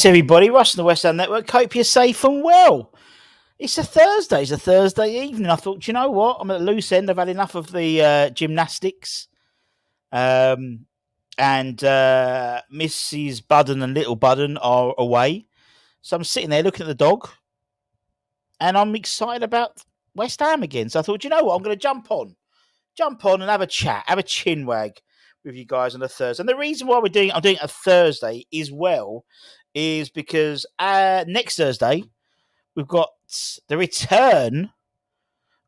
Yes, everybody, Russ on the West Ham Network. Hope you're safe and well. It's a Thursday. It's a Thursday evening. I thought, you know what? I'm at a loose end. I've had enough of the gymnastics. And Mrs. Budden and Little Budden are away. So I'm sitting there looking at the dog. And I'm excited about West Ham again. So I thought, you know what? I'm going to jump on and have a chat, have a chin wag with you guys on a Thursday. And the reason why I'm doing it a Thursday is because next Thursday we've got the return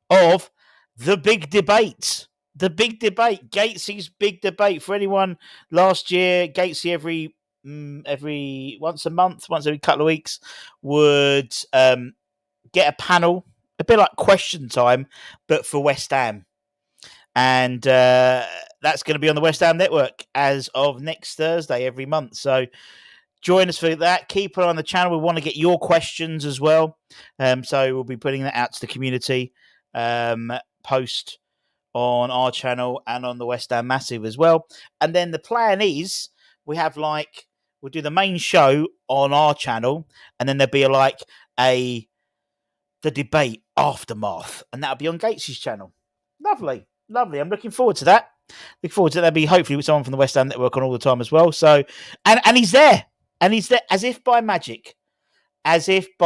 of the big debate. The big debate, Gatesy's big debate. For anyone last year, Gatesy every once a month, once every couple of weeks, would get a panel, a bit like Question Time, but for West Ham. And that's going to be on the West Ham Network as of next Thursday every month. So join us for that. Keep it on the channel. We want to get your questions as well. So we'll be putting that out to the community post on our channel and on the West Ham Massive as well. And then the plan is we'll do the main show on our channel, and then there'll be the debate aftermath, and that'll be on Gatesy's channel. Lovely. I'm looking forward to that. There'll be hopefully someone from the West Ham Network on all the time as well. So, and he's there. And he's there as if by magic. I've just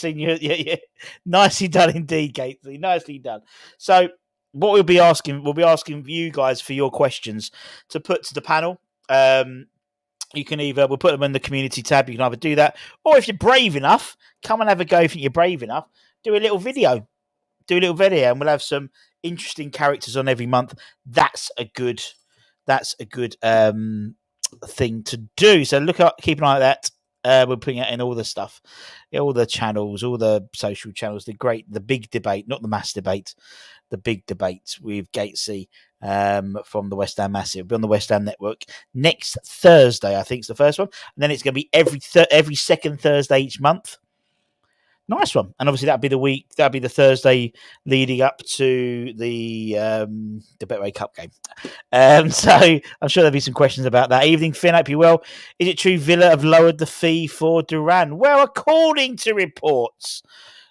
seen you. Yeah. Nicely done indeed, Gatesy. Nicely done. So, what we'll be asking you guys for your questions to put to the panel. You can we'll put them in the community tab. You can either do that, or if you're brave enough, come and have a go. If you're brave enough, do a little video, and we'll have some interesting characters on every month. That's a good thing to do. So keep an eye on that. We're putting it in all the stuff, all the channels, all the social channels. The big debate, not the mass debate, the big debate with Gatesy from the West Ham Massive. It'll be on the West Ham Network next Thursday. I think it's the first one, and then it's going to be every second Thursday each month. Nice one. And obviously that'll be the Thursday leading up to the Betway Cup game. So I'm sure there'll be some questions about that. Evening, Finn, hope you well. Is it true Villa have lowered the fee for Duran? Well, according to reports,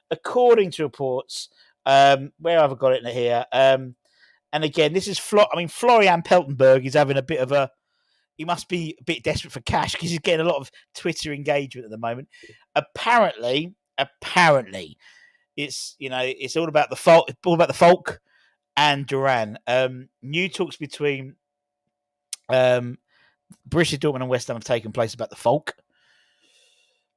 where have I got it in here? And again, this is Florian Peltenberg is having a bit of he must be a bit desperate for cash because he's getting a lot of Twitter engagement at the moment. Apparently, it's all about the Folk and Duran. New talks between Borussia Dortmund and West Ham have taken place about the Folk.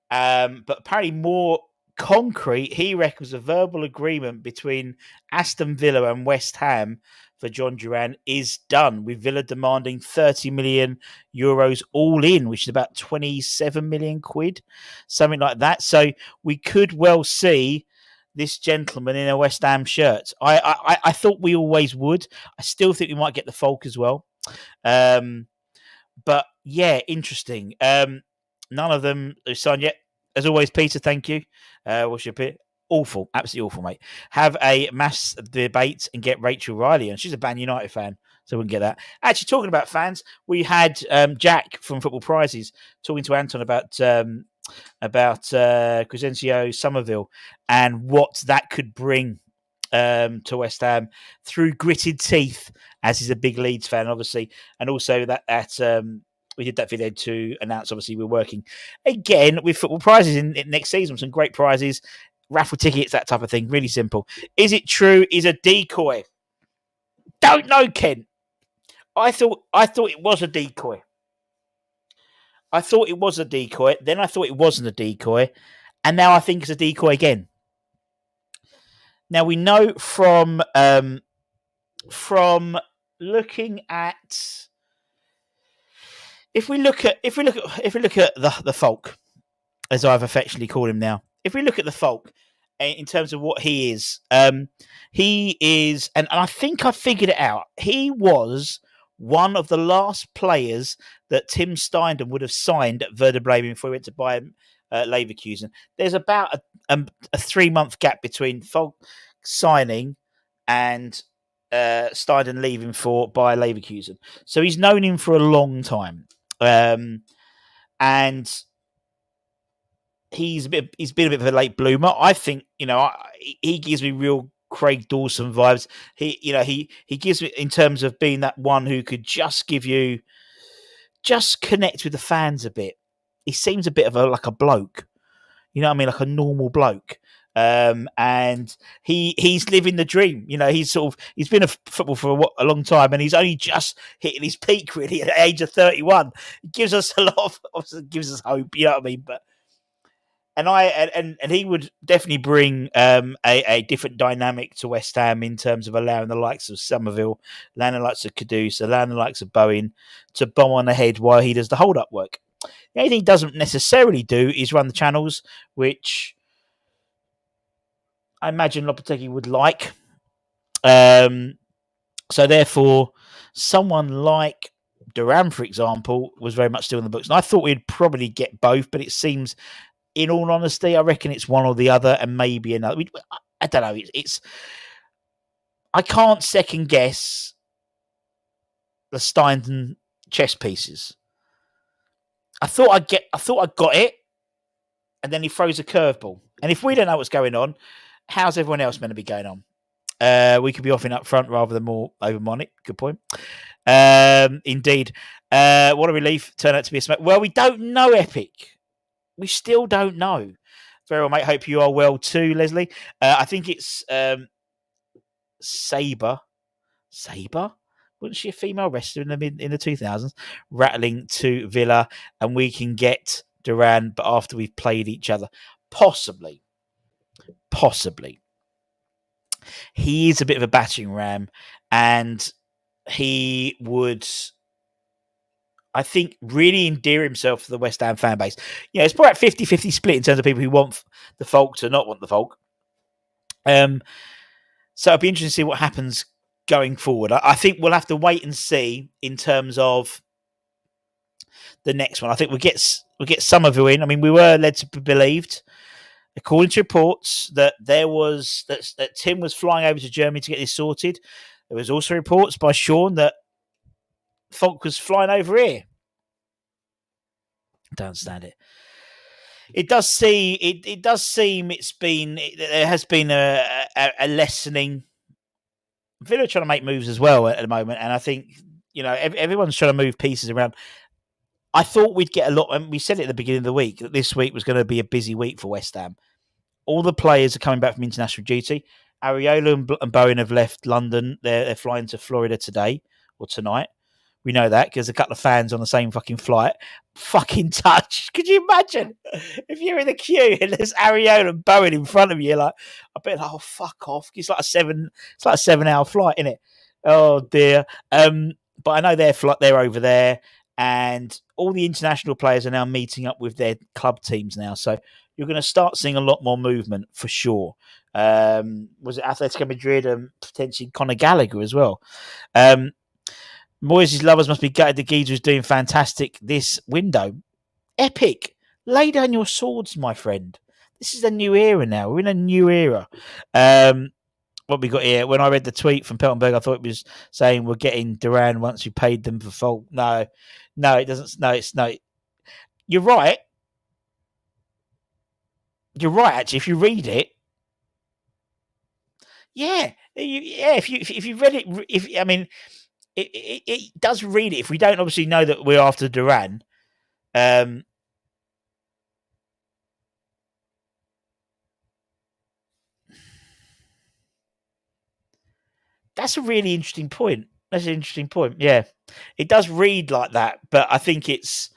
But apparently more concrete, he reckons a verbal agreement between Aston Villa and West Ham for John Duran is done, with Villa demanding 30 million euros all in, which is about 27 million quid, something like that. So we could well see this gentleman in a West Ham shirt. I thought we always would. I still think we might get the Folk as well. But yeah, interesting. None of them have signed yet. As always, Peter, thank you. What's your pick? Awful, absolutely awful, mate. Have a mass debate and get Rachel Riley, and she's a Man United fan, so we can get that. Actually, talking about fans, we had Jack from Football Prizes talking to Anton about Crescencio Summerville and what that could bring to West Ham through gritted teeth, as he's a big Leeds fan, obviously, and also that we did that video to announce, obviously, we're working again with Football Prizes in next season. Some great prizes, raffle tickets, that type of thing. Really simple. Is it true? Is a decoy? Don't know, Ken. I thought it was a decoy. Then I thought it wasn't a decoy. And now I think it's a decoy again. Now we know from looking at if we look at the Folk, as I've affectionately called him now, if we look at the Folk in terms of what he is, and I think I figured it out. He was one of the last players that Tim Steindl would have signed at Werder Bremen before he went to Bayern Leverkusen. There's about a 3-month gap between Folk signing and Steindl leaving for Bayer Leverkusen. So he's known him for a long time. And and he's been a bit of a late bloomer. I think he gives me real Craig Dawson vibes. He gives me, in terms of being that one who could just connect with the fans a bit. He seems a bit of like a bloke. You know what I mean? Like a normal bloke. And he's living the dream. He's been a football for a long time, and he's only just hitting his peak really at the age of 31. It gives us a lot of, obviously gives us hope. You know what I mean? But and he would definitely bring a different dynamic to West Ham in terms of allowing the likes of Summerville, allowing the likes of Kudus, allowing the likes of Bowen to bomb on ahead while he does the hold up work. The only thing he doesn't necessarily do is run the channels, which I imagine Lopetegui would like. So therefore, someone like Duran, for example, was very much still in the books. And I thought we'd probably get both, but it seems, in all honesty, I reckon it's one or the other, and maybe another. I don't know. I can't second guess the Steindon chess pieces. I thought I got it, and then he throws a curveball. And if we don't know what's going on, how's everyone else meant to be going on? We could be offing up front rather than more over on it. Good point. Indeed. What a relief. Turned out to be a smack. Well, we don't know, Epic. We still don't know. Very well, mate. Hope you are well too, Leslie. I think it's Sabre. Wasn't she a female wrestler in the 2000s? Rattling to Villa, and we can get Duran, but after we've played each other. Possibly. He is a bit of a battering ram, and he would, I think, really endear himself to the West Ham fan base. It's probably a 50-50 split in terms of people who want the Folk to not want the Folk. So it'll be interesting to see what happens going forward. I think we'll have to wait and see in terms of the next one. I think we'll get Summerville in. I mean, we were led to believe, according to reports, that that Tim was flying over to Germany to get this sorted. There was also reports by Sean that Folk was flying over here. I don't understand it. It does seem there has been a lessening. Villa are trying to make moves as well at the moment, and I think everyone's trying to move pieces around. I thought we'd get a lot, and we said it at the beginning of the week that this week was going to be a busy week for West Ham. All the players are coming back from international duty. Areola and Bowen have left London. They're flying to Florida today or tonight. We know that because a couple of fans on the same fucking flight. Fucking touch. Could you imagine if you're in the queue and there's Areola and Bowen in front of you? Like, I bet, oh, fuck off. It's like a 7-hour flight, isn't it? Oh dear. But I know they're over there, and all the international players are now meeting up with their club teams now. So you're going to start seeing a lot more movement for sure. Was it Atletico Madrid and potentially Conor Gallagher as well? Moyes' lovers must be gutted the geezer is doing fantastic this window. Epic. Lay down your swords, my friend. This is a new era now. We're in a new era. What we got here, when I read the tweet from Peltenberg, I thought it was saying we're getting Duran once we paid them for fault. No, it doesn't. No. You're right. You're right, actually. If you read it, if you read it, it does read it. If we don't obviously know that we're after Duran, that's a really interesting point. That's an interesting point. Yeah, it does read like that, but I think it's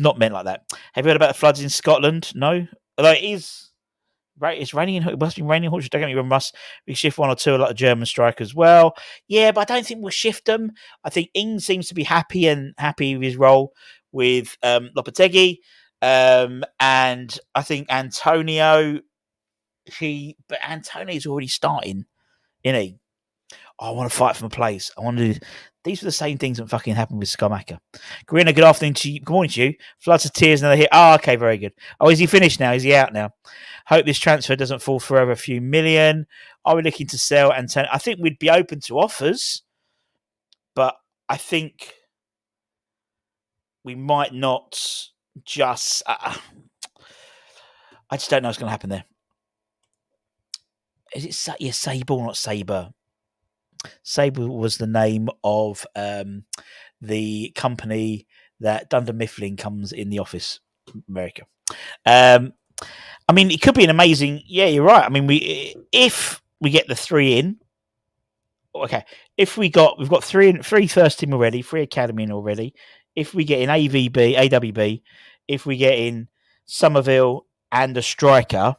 not meant like that. Have you heard about the floods in Scotland? No, although it is. Right, it's raining. It must be raining. Don't get me wrong. We shift one or two, a lot of German strikers as well. Yeah, but I don't think we'll shift them. I think Ings seems to be happy with his role with Lopetegui, and I think Antonio. But Antonio's already starting, isn't he? I want to fight for my place. I want to do. These are the same things that fucking happened with Scarmacker. Karina, good afternoon to you. Good morning to you. Floods of tears, another hit. Oh, okay, very good. Oh, is he finished now? Is he out now? Hope this transfer doesn't fall for over a few million. Are we looking to sell Antonio? I think we'd be open to offers, but I think we might not just I just don't know what's going to happen there. Is it Sable or not Sabre? Sable was the name of the company that Dunder Mifflin comes in the office, America. I mean, it could be an amazing. Yeah, you're right. I mean, if we get the 3 in, okay. If we've got 3 first team already, 3 academy in already. If we get in AWB, if we get in Summerville and a striker,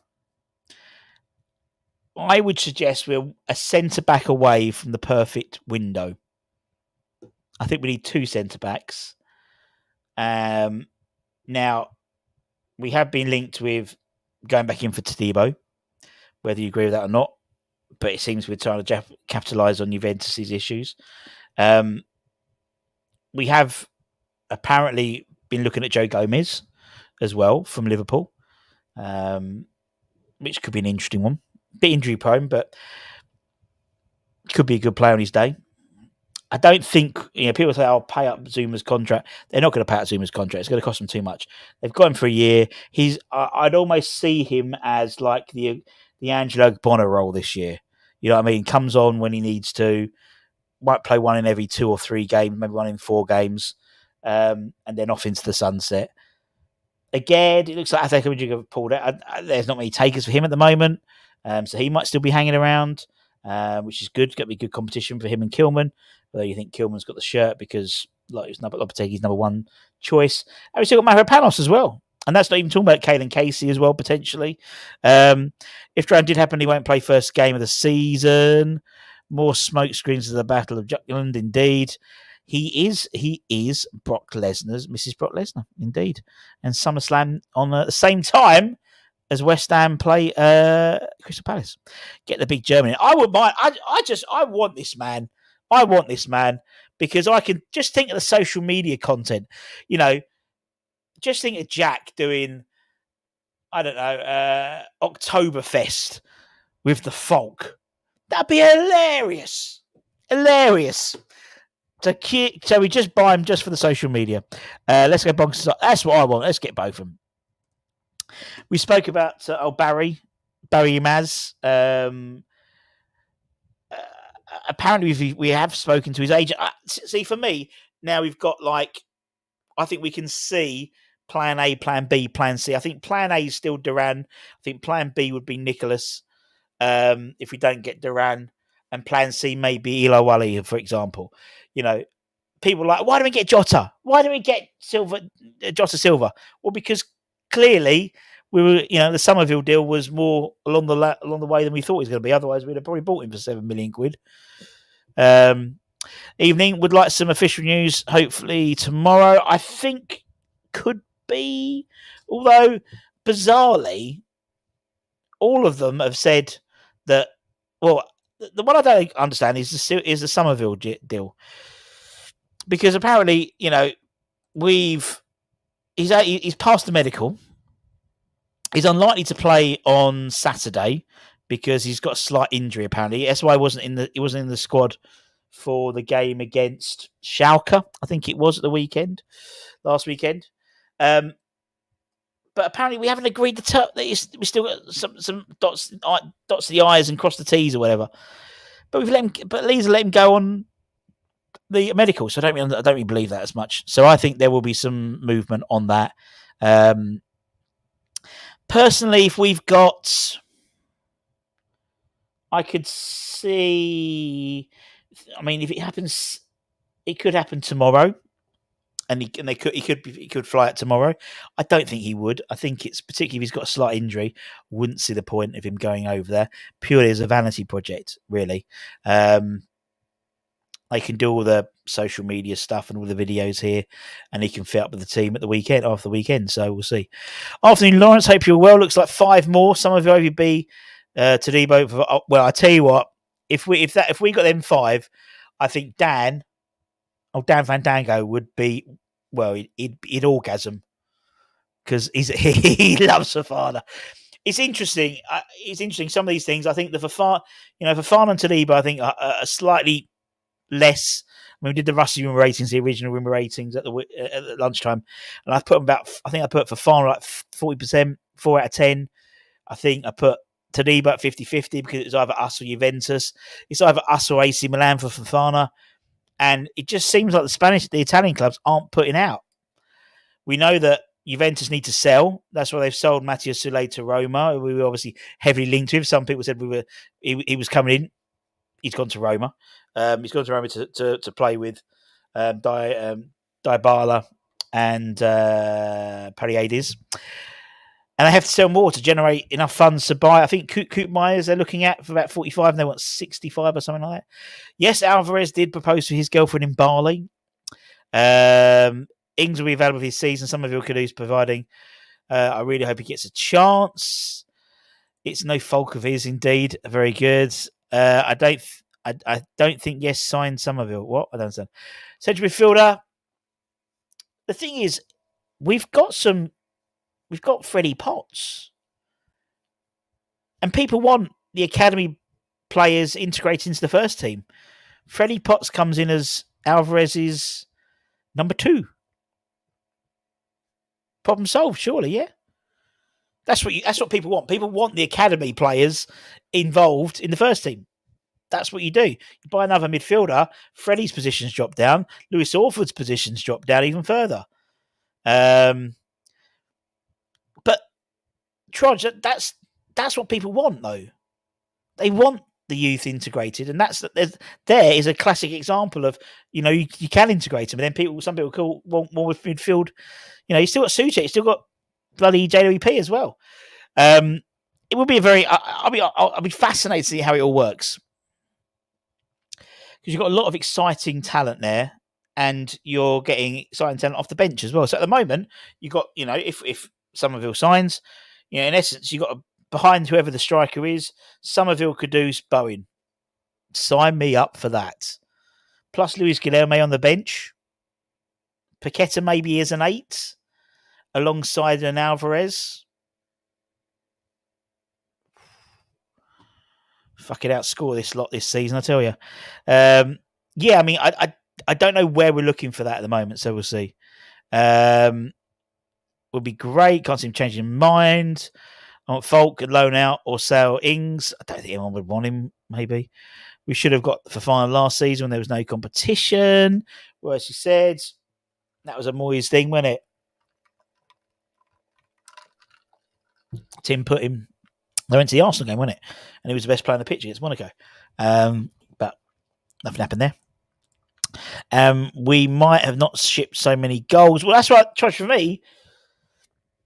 I would suggest we're a centre back away from the perfect window. I think we need 2 centre backs. Now, we have been linked with going back in for Tadibo, whether you agree with that or not, but it seems we're trying to capitalise on Juventus' issues. We have apparently been looking at Joe Gomez as well from Liverpool, which could be an interesting one. Bit injury prone, but could be a good player on his day. I don't think, people say, I'll pay up Zuma's contract. They're not going to pay up Zuma's contract. It's going to cost them too much. They've got him for a year. I'd almost see him as like the Angelo Bonner role this year. You know what I mean? Comes on when he needs to. Might play one in every 2 or 3 games, maybe one in 4 games, and then off into the sunset. Again, it looks like Atletico Madrid have pulled out. There's not many takers for him at the moment, so he might still be hanging around, which is good. It's going to be good competition for him and Kilman. Although you think Kilman's got the shirt because it's Lopetegui's number 1 choice. And we still got Mavropanos as well. And that's not even talking about Caelan Casey as well, potentially. If Duran did happen, he won't play first game of the season. More smoke screens of the Battle of Jutland, indeed. He is Brock Lesnar's Mrs. Brock Lesnar, indeed. And SummerSlam on the same time as West Ham play Crystal Palace. Get the big German in. I would mind. I want this man. I want this man because I can just think of the social media content. Just think of Jack doing, I don't know, Oktoberfest with the folk. That'd be hilarious. Hilarious. So we just buy him just for the social media. Let's go bonkers. That's what I want. Let's get both of them. We spoke about Barry Imaz. Apparently we have spoken to his agent. See, for me, now we've got I think we can see plan A, plan B, plan C. I think plan A is still Duran. I think plan B would be Nicholas if we don't get Duran. And plan C may be Elo Wally, for example. People are like, why don't we get Jota? Why don't we get Jota Silva? Well, because clearly we were, the Summerville deal was more along the way than we thought it was going to be. Otherwise, we'd have probably bought him for £7 million. Evening, would like some official news. Hopefully tomorrow. I think could be, although bizarrely, all of them have said that. Well, the one I don't understand is the Summerville deal, because apparently, he's passed the medical. He's unlikely to play on Saturday because he's got a slight injury. Apparently, that's why he wasn't in the squad for the game against Schalke. I think it was at the last weekend. But apparently, we haven't agreed that we still got some dots to the I's and cross the T's or whatever. But Leeds let him go on the medical, so I don't really believe that as much. So I think there will be some movement on that. Personally, if we've got, I could see. I mean, if it happens, it could happen tomorrow, and he could fly it tomorrow. I don't think he would. I think it's particularly if he's got a slight injury. Wouldn't see the point of him going over there purely as a vanity project. Really, they can do all the social media stuff and all the videos here, and he can fit up with the team at the weekend after the weekend. So we'll see. Afternoon, Lawrence. Hope you're well. Looks like 5 more. Some of you OVB to Debo. Well, I tell you what. If we got them 5, I think Dan Fandango would be, well, he'd orgasm because he loves Fafana. It's interesting. Some of these things. I think the Fafana and Taliba, I think, are slightly less. When we did the Rusty Wimmer ratings, the original Wimmer ratings at lunchtime, and I put them I think I put Fofana like 40%, 4 out of 10. I think I put Todibo at 50-50 because it was either us or Juventus. It's either us or AC Milan for Fofana. And it just seems like the Italian clubs aren't putting out. We know that Juventus need to sell. That's why they've sold Matteo Sule to Roma. We were obviously heavily linked with. Some people said he was coming in. He's gone to Roma. He's gone to Roma to play with Dybala and Paredes. And they have to sell more to generate enough funds to buy. I think Coop Myers they're looking at for about 45 and they want 65 or something like that. Yes, Alvarez did propose for his girlfriend in Bali. Ings will be available for his season. Summerville could use providing. I really hope he gets a chance. It's no fault of his, indeed. Very good. I don't think yes signed Summerville. What? I don't understand. Central midfielder. The thing is, we've got Freddie Potts. And people want the academy players integrated into the first team. Freddie Potts comes in as Alvarez's number 2. Problem solved, surely, yeah? That's what people want. People want the academy players involved in the first team. That's what you do. You buy another midfielder, Freddie's positions drop down, Lewis Orford's positions drop down even further. But Trudge, that's what people want, though. They want the youth integrated, and there is a classic example of you can integrate them, and then some people want more with midfield. You still got Suchet, you still got bloody JWP as well. It would be a very. I'll be fascinated to see how it all works because you've got a lot of exciting talent there, and you're getting exciting talent off the bench as well. So at the moment, you got if Summerville signs, in essence, you got behind whoever the striker is, Summerville, Kudus, Bowen. Sign me up for that. Plus Luis Guilherme on the bench. Paqueta maybe is an 8 alongside an Alvarez. Fucking outscore this lot this season, I tell you. Yeah, I mean, I don't know where we're looking for that at the moment, so we'll see. Would be great. Can't seem changing mind. I want Falk loan out or sell Ings. I don't think anyone would want him, maybe. We should have got Fofana last season when there was no competition. Well, as you said, that was a Moyes thing, wasn't it? Tim put him. They went to the Arsenal game, wasn't it? And he was the best player on the pitch against Monaco. But nothing happened there. We might have not shipped so many goals. Well, that's right. For me,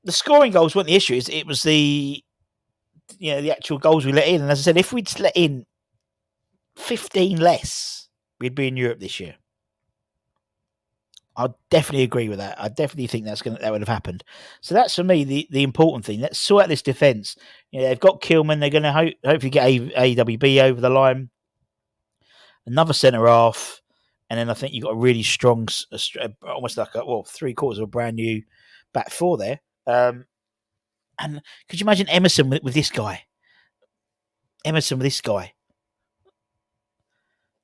the scoring goals weren't the issue. It was the actual goals we let in. And as I said, if we'd let in 15 less, we'd be in Europe this year. I'd definitely agree with that. I definitely think that would have happened. So that's for me the important thing. Let's sort out this defence. They've got Kilman. They're going to hopefully get AWB over the line. Another centre half, and then I think you've got a really strong, almost like 3/4 of a brand new back 4 there. And could you imagine Emerson with this guy?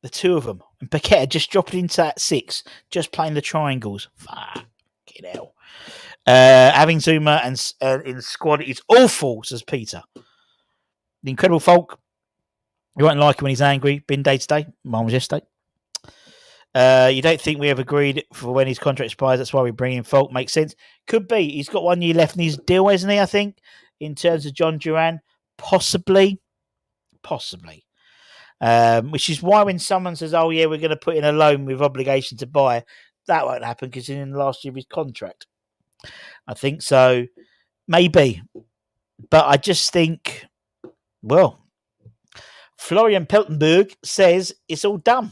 The two of them. And Paqueta just dropping into that 6, just playing the triangles. Fucking hell. Having Zuma and in the squad is awful, says Peter. The incredible Falk. You won't like him when he's angry. Been day to day. Mine was yesterday. You don't think we have agreed for when his contract expires? That's why we bring in Falk. Makes sense. Could be. He's got 1 year left in his deal, isn't he? I think in terms of John Duran, possibly. Which is why when someone says, "Oh yeah, we're going to put in a loan with obligation to buy," that won't happen because he's in the last year of his contract. I think so, maybe, but I just think, Florian Peltenberg says it's all done.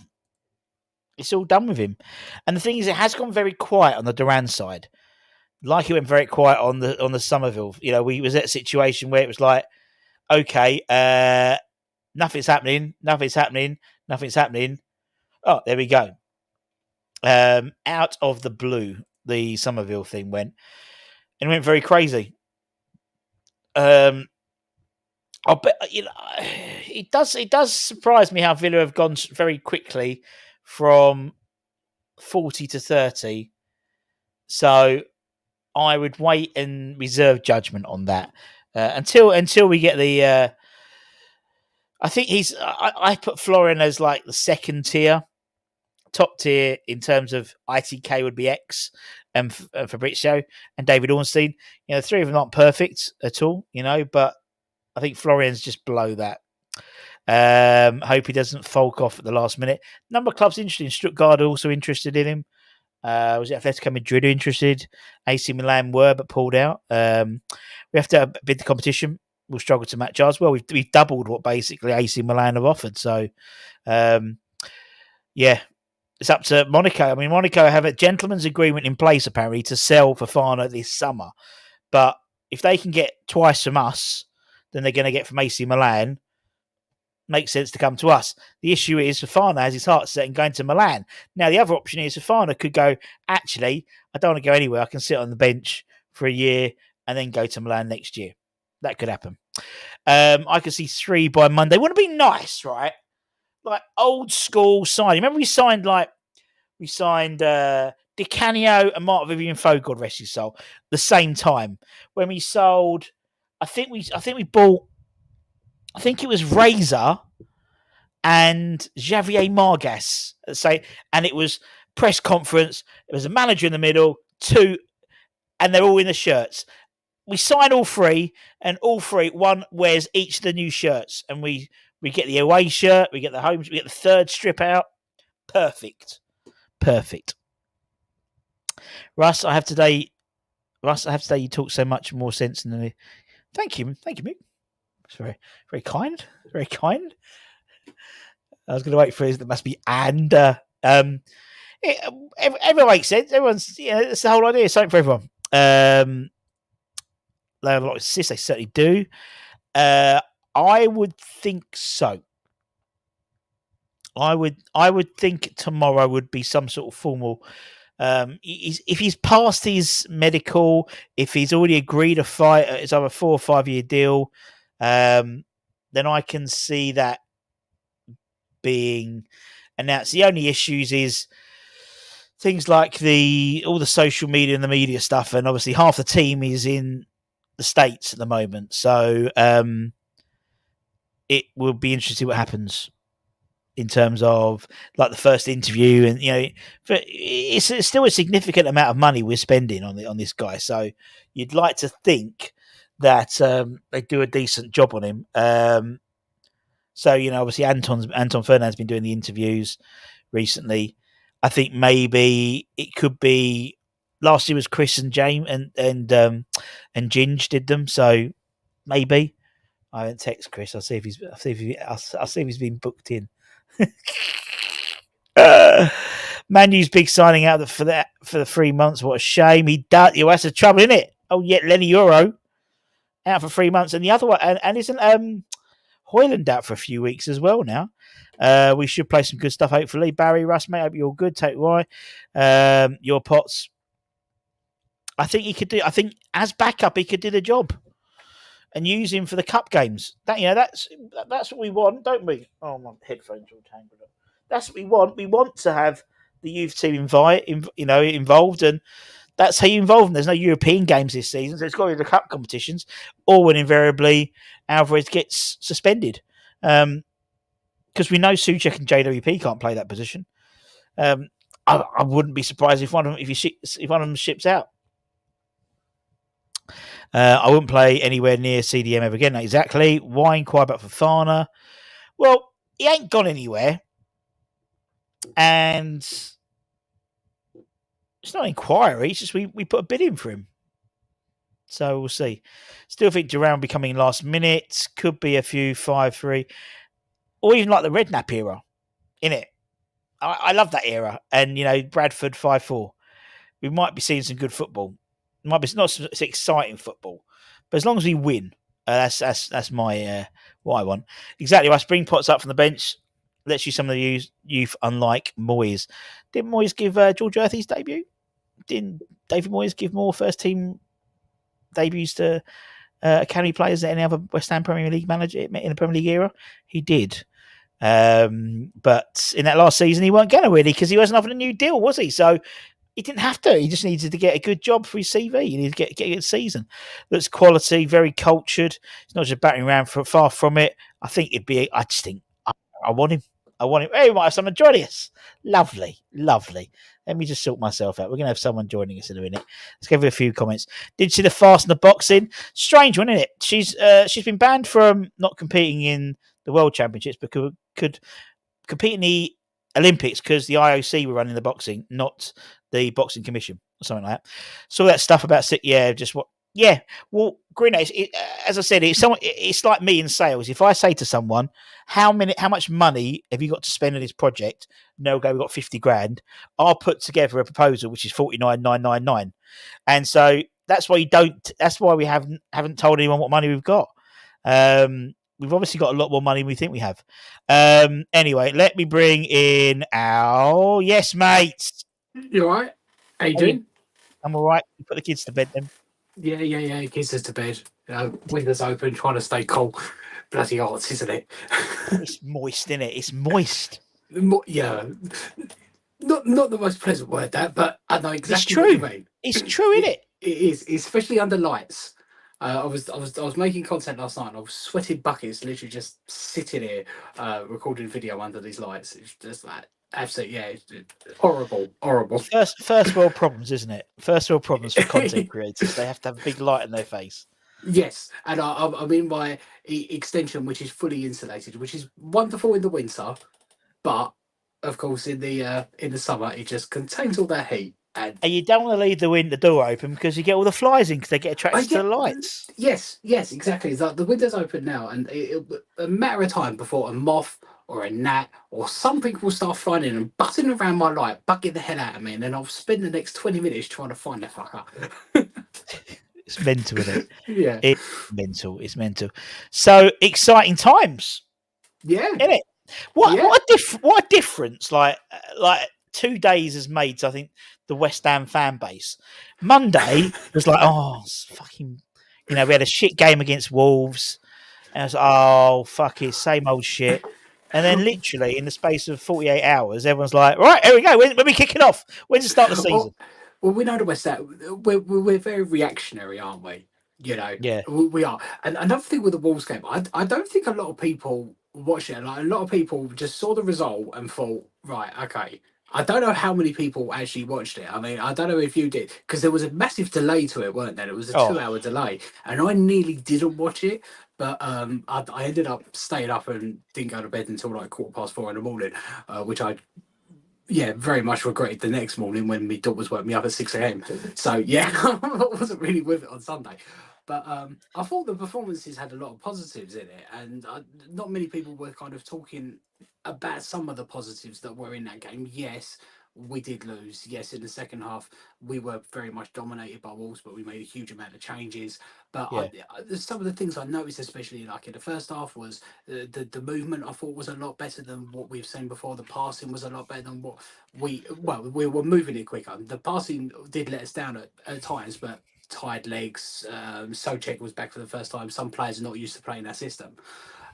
It's all done with him, and the thing is, it has gone very quiet on the Duran side. Like it went very quiet on the Summerville. We was at a situation where it was like, okay, nothing's happening. Oh, there we go. Out of the blue, the Summerville thing went very crazy. I bet it does surprise me how Villa have gone very quickly from 40-30. So I would wait and reserve judgment on that until we get the. I think I put Florian as like the second tier. Top tier in terms of ITK would be X and Fabrizio and David Ornstein. The three of them aren't perfect at all, but I think Florian's just below that. Hope he doesn't folk off at the last minute. Number of clubs interested in Stuttgart, also interested in him. Was it Atletico Madrid interested? AC Milan were, but pulled out. We have to bid the competition. We'll struggle to match ours. Well, we've doubled what basically AC Milan have offered. So, yeah, it's up to Monaco. I mean, Monaco have a gentleman's agreement in place, apparently, to sell Fofana this summer. But if they can get twice from us than they're going to get from AC Milan, makes sense to come to us. The issue is Fofana has his heart set in going to Milan. Now, the other option is Fofana could go, actually, I don't want to go anywhere. I can sit on the bench for a year and then go to Milan next year. That could happen. I could see 3 by Monday. Wouldn't it be nice, right? Like old school signing. Remember we signed Di Canio and Mark Vivian Foe, God rest his soul, the same time. When we sold, I think we bought, I think it was Razor and Javier Margas. And it was press conference. There was a manager in the middle, 2, and they're all in the shirts. We sign all 3, and all 3, one wears each of the new shirts, and we get the away shirt, we get the home, we get the third strip out. Perfect. Russ, I have today. You talk so much more sense than me. Thank you, Mick. It's very, very kind. Very kind. I was going to wait for his. That must be and. Everyone makes sense. Everyone's. That's the whole idea. Something for everyone. They have a lot of assists. They certainly do. I would think so. I would think tomorrow would be some sort of formal. If he's passed his medical, if he's already agreed a fight, it's either a 4 or 5 year deal. Then I can see that being announced. The only issues is things like all the social media and the media stuff, and obviously half the team is in the States at the moment. So it will be interesting to see what happens in terms of like the first interview, and it's still a significant amount of money we're spending on this guy. So you'd like to think that they do a decent job on him. So obviously Anton Fernand's been doing the interviews recently. I think maybe it could be last year was Chris and James and Ginge did them. So maybe I haven't text Chris. I'll see if he's been booked in. Manu's big signing out for the 3 months. What a shame. He does. That's the trouble, isn't it? Oh, yeah, Lenny Euro out for 3 months, and the other one, and isn't Hoyland out for a few weeks as well now. We should play some good stuff, hopefully. Barry, Russ, mate, hope you're all good. Take why. Your Pots. I think he could do. I think as backup, he could do the job, and use him for the cup games. That's what we want, don't we? Oh, my headphones all tangled up. That's what we want. We want to have the youth team involved, and that's how you involve them. There's no European games this season, so it's got to be the cup competitions, or when invariably Alvarez gets suspended, because we know Souček and JWP can't play that position. I wouldn't be surprised if one of them ships out. I wouldn't play anywhere near CDM ever again. Exactly. Why inquire about Fofana? Well, he ain't gone anywhere, and it's not an inquiry. It's just we put a bid in for him. So we'll see. Still think Duran will be coming last minute. Could be a few 5-3. Or even like the Redknapp era. Innit? I love that era. And, Bradford 5-4. We might be seeing some good football. It might be not so exciting football. But as long as we win, that's my what I want. Exactly. I bring Potts up from the bench. Let's use some of the youth, unlike Moyes. Didn't Moyes give George Earthy's debut? Didn't David Moyes give more first team debuts to academy players than any other West Ham Premier League manager in the Premier League era? He did. But in that last season, he weren't going to really because he wasn't offered a new deal, was he? So he didn't have to. He just needed to get a good job for his CV. He needed to get a good season. That's quality, very cultured. It's not just batting around far from it. I think it'd be. I just think I want him. I want him. Hey, we might have someone joining us. Lovely, lovely. Let me just sort myself out. We're going to have someone joining us in a minute. Let's give her a few comments. Did you see the fast in the boxing? Strange one, isn't it? She's been banned from not competing in the World Championships, but could compete in the Olympics because the IOC were running the boxing, not the Boxing Commission or something like that. Saw that stuff about just what. Yeah, well, Grenade, as I said, it's like me in sales. If I say to someone, how much money have you got to spend on this project? No, go, we've got 50 grand. I'll put together a proposal which is 49,999, and so that's why you don't. That's why we haven't told anyone what money we've got. We've obviously got a lot more money than we think we have. Anyway, let me bring in our yes, mate. You all right? How you doing? I'm all right. Put the kids to bed then. Yeah. Kids us to bed. Windows open, trying to stay cool. Bloody hot, isn't it? It's moist, isn't it? It's moist. Yeah. Not the most pleasant word, that, but I know exactly what you mean. It's true, isn't it? It is, especially under lights. I was making content last night and I was sweating buckets, literally just sitting here recording video under these lights. It's just like absolutely, yeah, it's horrible. First world problems, isn't it? First world problems for content creators. They have to have a big light in their face. Yes, and I mean my extension, which is fully insulated, which is wonderful in the winter, but of course in the summer it just contains all that heat. And you don't want to leave the door open because you get all the flies in because they get attracted to the lights. Yes, exactly. It's like the window's open now, and a matter of time before a moth or a gnat or something will start flying in and butting around my light, bugging the hell out of me, and then I'll spend the next 20 minutes trying to find the fucker. It's mental, isn't it? Yeah. It's mental. So exciting times. Yeah. Isn't it? What a difference like 2 days has made to, I think, the West Ham fan base. Monday was like, oh, it's fucking, we had a shit game against Wolves. And I was like, oh, fuck it, same old shit. And then literally in the space of 48 hours, everyone's like, right, here we go. When are we kicking off? When's the start of the season? Well, we know the West Ham, we're very reactionary, aren't we? Yeah. We are. And another thing with the Wolves game, I don't think a lot of people watched it. Like, a lot of people just saw the result and thought, right, okay. I don't know how many people actually watched it. I mean, I don't know if you did, because there was a massive delay to it, weren't there? It was a 2-hour delay, and I nearly didn't watch it, but I ended up staying up and didn't go to bed until like 4:15 in the morning, which I very much regretted the next morning when my daughters woke me up at 6 a.m. So yeah, I wasn't really with it on Sunday. But I thought the performances had a lot of positives in it, and not many people were kind of talking about some of the positives that were in that game. Yes, we did lose. Yes, in the second half, we were very much dominated by Wolves, but we made a huge amount of changes. But some of the things I noticed, especially like in the first half, was the movement I thought was a lot better than what we've seen before. The passing was a lot better than what we were moving it quicker. The passing did let us down at times, but tired legs. Socek was back for the first time. Some players are not used to playing that system.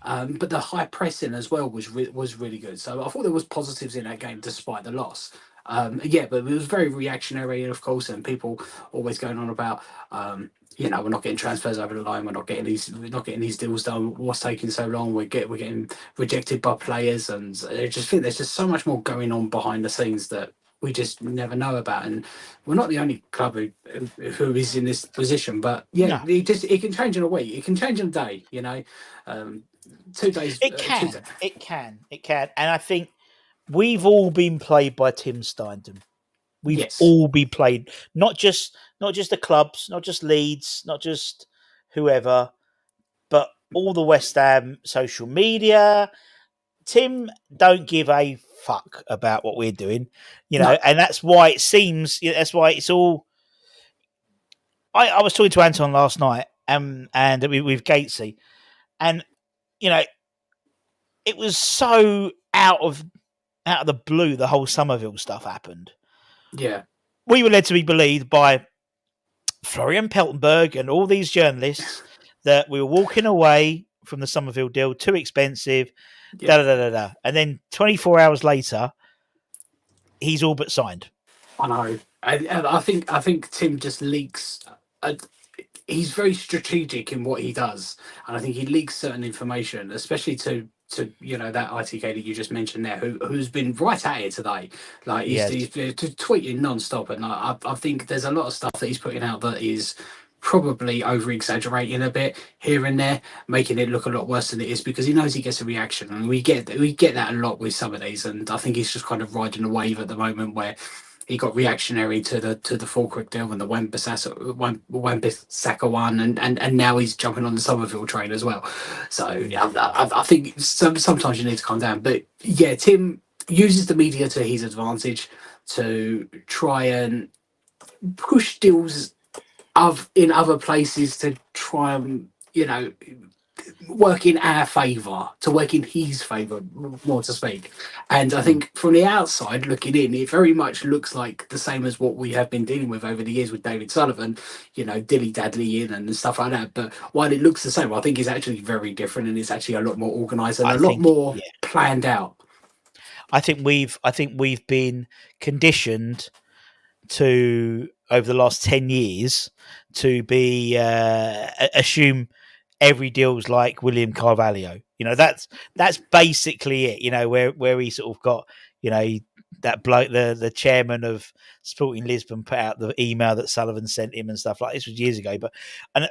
But the high pressing as well was really good. So I thought there was positives in that game despite the loss. But it was very reactionary, of course, and people always going on about, we're not getting transfers over the line, we're not getting these deals done. What's taking so long? We're getting rejected by players, and I just think there's just so much more going on behind the scenes that we just never know about. And we're not the only club who is in this position, but it can change in a week, it can change in a day. 2 days. It can, and I think we've all been played by Tim Steindem. We've all been played, not just the clubs, not just Leeds, not just whoever, but all the West Ham social media. Tim don't give a fuck about what we're doing, and that's why it seems. That's why it's all. I was talking to Anton last night, and with Gatesy, and it was so out of the blue. The whole Summerville stuff happened. Yeah, we were led to be believed by Florian Peltenberg and all these journalists that we were walking away from the Summerville deal, too expensive, Yeah. da da da da da. And then 24 hours later, he's all but signed. I know, and I think Tim just leaks. Uh, he's very strategic in what he does, and I think he leaks certain information, especially to that ITK that you just mentioned there, who's been right at it today. Like He has. he's been tweeting non-stop, and I think there's a lot of stuff that he's putting out that is probably over exaggerating a bit here and there, making it look a lot worse than it is, because he knows he gets a reaction, and we get that a lot with some of these, and I think he's just kind of riding a wave at the moment where he got reactionary to the Fullkrug deal and the Wan-Bissaka one, and now he's jumping on the Summerville train as well. So yeah, I think sometimes you need to calm down. But yeah, Tim uses the media to his advantage to try and push deals of in other places to try and work in our favour, to work in his favour, more to speak. And I think from the outside looking in, it very much looks like the same as what we have been dealing with over the years with David Sullivan, dilly daddly in and stuff like that. But while it looks the same, I think it's actually very different, and it's actually a lot more organised and I a lot think, more yeah. planned out. I think we've been conditioned to, over the last 10 years, to be assume every deal's like William Carvalho. That's basically it. Where he sort of got, that bloke, the chairman of Sporting Lisbon, put out the email that Sullivan sent him and stuff like this. Was years ago, but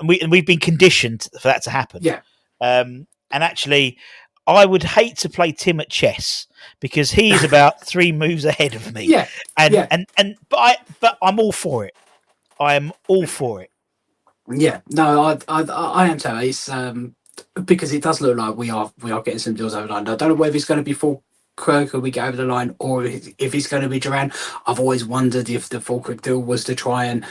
we've been conditioned for that to happen. Yeah. And actually, I would hate to play Tim at chess, because he's about 3 moves ahead of me. Yeah. Yeah. But I'm all for it. I am all for it. Yeah, no, I am too. It's because it does look like we are getting some deals over the line. I don't know whether it's going to be Fullkrug or we get over the line, or if it's going to be Duran. I've always wondered if the Fullkrug deal was to try and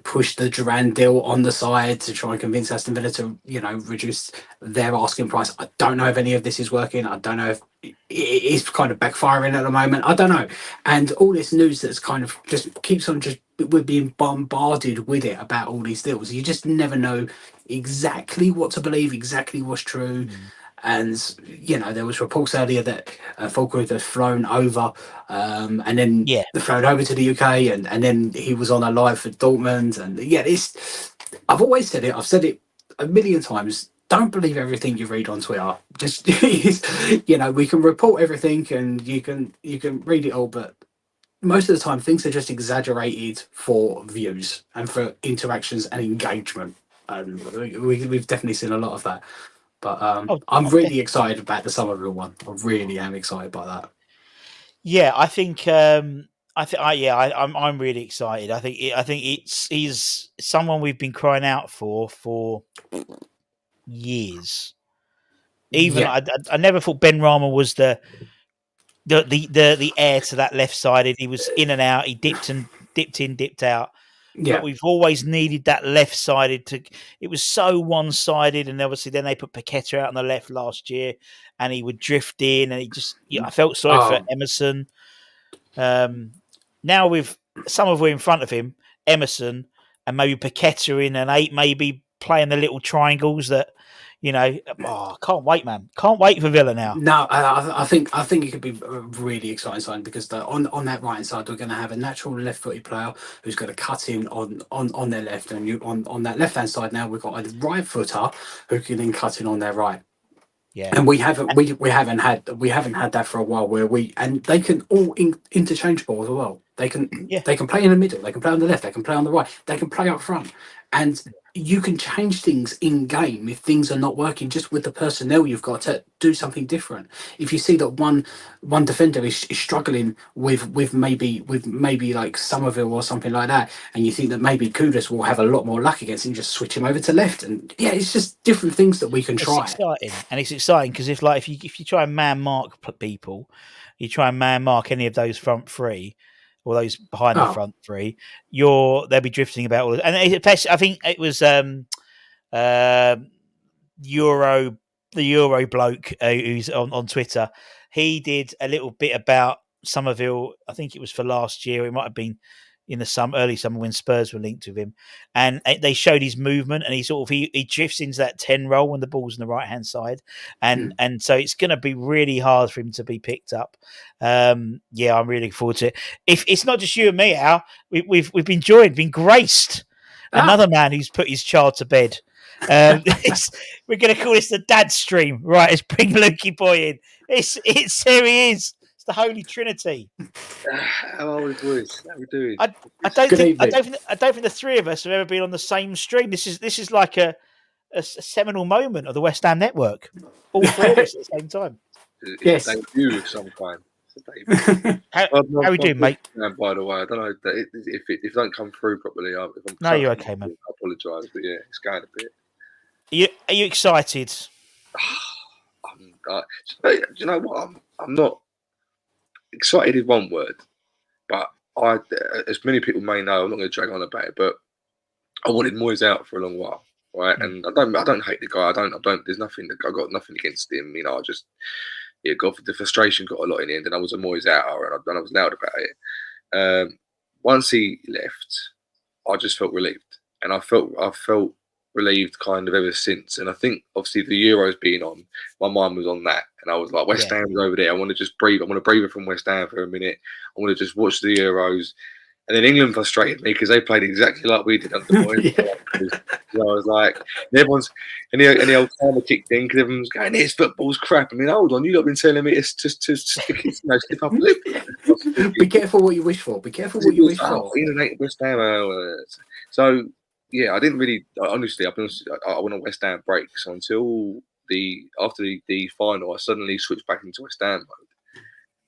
push the Duran deal on the side to try and convince Aston Villa to reduce their asking price. I don't know if any of this is working. I don't know if it's kind of backfiring at the moment. I don't know. And all this news that's kind of just keeps on, just we're being bombarded with it about all these deals. You just never know exactly what to believe, exactly what's true. And there was reports earlier that Fullkrug had flown over, and then they flown over to the UK, and then he was on a live for Dortmund. And yeah, I've always said it. I've said it a million times. Don't believe everything you read on Twitter. Just we can report everything, and you can read it all, but most of the time things are just exaggerated for views and for interactions and engagement. And we've definitely seen a lot of that. But I'm really excited about the Summerville one. I really am excited by that. Yeah, I think I'm really excited. I think he's someone we've been crying out for years. Even I never thought Ben Rama was the heir to that left sided. He was in and out. He dipped in, dipped out. Yeah. But we've always needed that left sided to. It was so one sided, and obviously then they put Paqueta out on the left last year, and he would drift in, and he just. I felt sorry for Emerson. Now with Summerville in front of him, Emerson, and maybe Paqueta in an 8, maybe playing the little triangles that. Can't wait, man. Can't wait for Villa now. No, I think it could be a really exciting sign, because on that right hand side we're going to have a natural left-footed player who's going to cut in on their left, and on that left-hand side now we've got a right footer who can then cut in on their right. Yeah, and we haven't had that for a while, and they can all interchangeable as well. They can play in the middle, they can play on the left, they can play on the right, they can play up front, and you can change things in game if things are not working. Just with the personnel, you've got to do something different. If you see that one defender is struggling with maybe like Summerville or something like that, and you think that maybe Kudus will have a lot more luck against him, just switch him over to left. And yeah, it's just different things that we can try. It's exciting because if you try and man mark people, you try and man mark any of those front three or those behind the front three, they'll be drifting about all. And I think it was the Euro bloke who's on Twitter. He did a little bit about Summerville. I think it was for last year. It might have been in the early summer when Spurs were linked with him, and they showed his movement, and he drifts into that 10 role when the ball's on the right hand side, and so it's going to be really hard for him to be picked up. I'm really looking forward to it. If it's not just you and me, Al, we've been been graced. Another man who's put his child to bed. We're going to call this the dad stream, right? Let's bring Lukey boy in. It's here he is. It's the Holy Trinity. How are we, boys? How are we doing? I don't think the three of us have ever been on the same stream. This is like a seminal moment of the West Ham network. All four of us at the same time. Yes. It's a debut of some kind. How are we doing, mate? By the way, I don't know if it don't come through properly. No, you're okay, man. I apologise, but yeah, it's going a bit. Are you excited? Do you know what? I'm not excited. Is one word, but as many people may know, I'm not going to drag on about it. But I wanted Moyes out for a long while, right? And I don't hate the guy. I don't. There's nothing. I got nothing against him. You know, I just the frustration got a lot in the end, and I was a Moyes outer, and I was loud about it. Once he left, I just felt relieved, and I felt relieved kind of ever since. And I think obviously the Euros being on, my mind was on that, and I was like, West Ham's over there. I want to just breathe. I want to breathe it from West Ham for a minute. I want to just watch the Euros. And then England frustrated me because they played exactly like we did under Moyes. So I was like, everyone's and the old timer kicked in because everyone's going, "This football's crap." I mean, hold on, you've been telling me it's just to stick up a lip. Be careful what you wish for. Be careful what you wish for. West Ham. So yeah, I didn't really. Honestly, I went on West Ham break. So until after the final, I suddenly switched back into West Ham mode,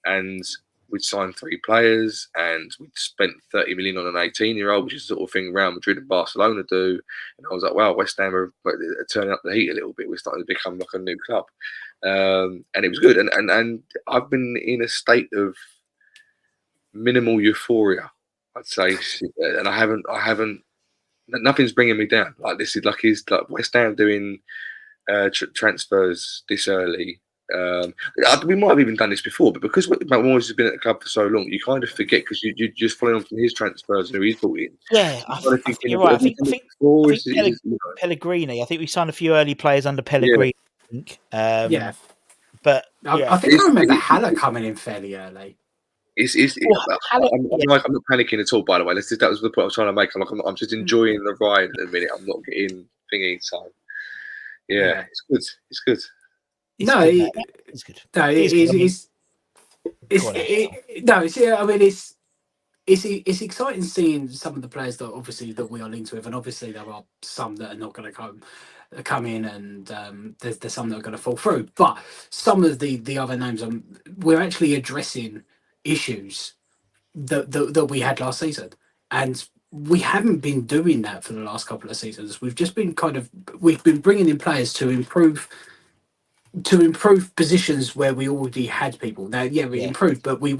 and we'd signed 3 players, and we'd spent 30 million on an 18-year-old, which is the sort of thing Real Madrid and Barcelona do. And I was like, wow, West Ham are turning up the heat a little bit. We're starting to become like a new club, and it was good. And I've been in a state of minimal euphoria, I'd say, and I haven't. Nothing's bringing me down. Like this is like West Ham doing transfers this early. We might have even done this before, but because Moyes has been at the club for so long, you kind of forget because you just following on from his transfers and who he's brought in. Yeah, you're right. I think Pellegrini. I think we signed a few early players under Pellegrini. Yeah. But I think I remember Haller coming in fairly early. I'm not panicking at all. By the way, that was the point I was trying to make. I'm just enjoying the ride at the minute. I'm not getting thingy. So yeah, it's good. It's good. It's good. It's exciting seeing some of the players that we are linked with, and obviously there are some that are not going to come in, and there's some that are going to fall through. But some of the other names, we're actually addressing issues that we had last season, and we haven't been doing that for the last couple of seasons. We've just been we've been bringing in players to improve positions where we already had people. Now, we improved, but we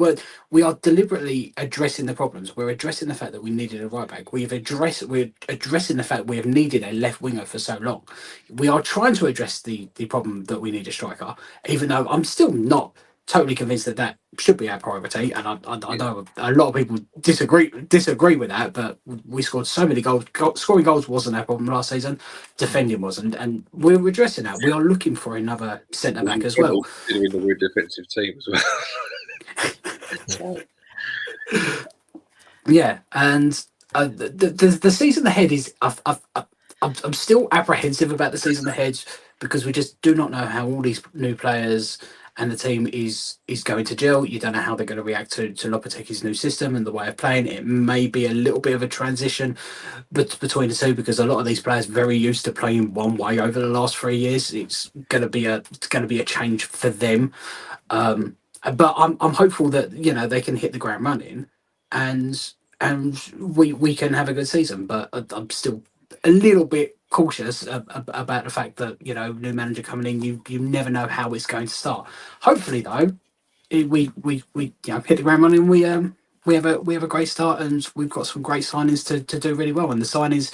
are deliberately addressing the problems. We're addressing the fact that we needed a right back. We're addressing the fact we have needed a left winger for so long. We are trying to address the problem that we need a striker, even though I'm still not totally convinced that should be our priority, and I know a lot of people disagree with that, but we scored so many goals. Scoring goals wasn't our problem last season. Defending wasn't, and we're addressing that. We are looking for another centre back as well. Considering the weird defensive team as well. Yeah, and the season ahead is. I'm still apprehensive about the season ahead because we just do not know how all these new players and the team is going to gel. You don't know how they're going to react to Lopetegui's new system and the way of playing. It may be a little bit of a transition between the two because a lot of these players are very used to playing one way over the last 3 years. It's going to be a change for them. But I'm hopeful that they can hit the ground running, and we can have a good season. But I'm still a little bit cautious about the fact that new manager coming in, you never know how it's going to start. Hopefully though, we hit the ground running. We have a great start, and we've got some great signings to do really well. And the signings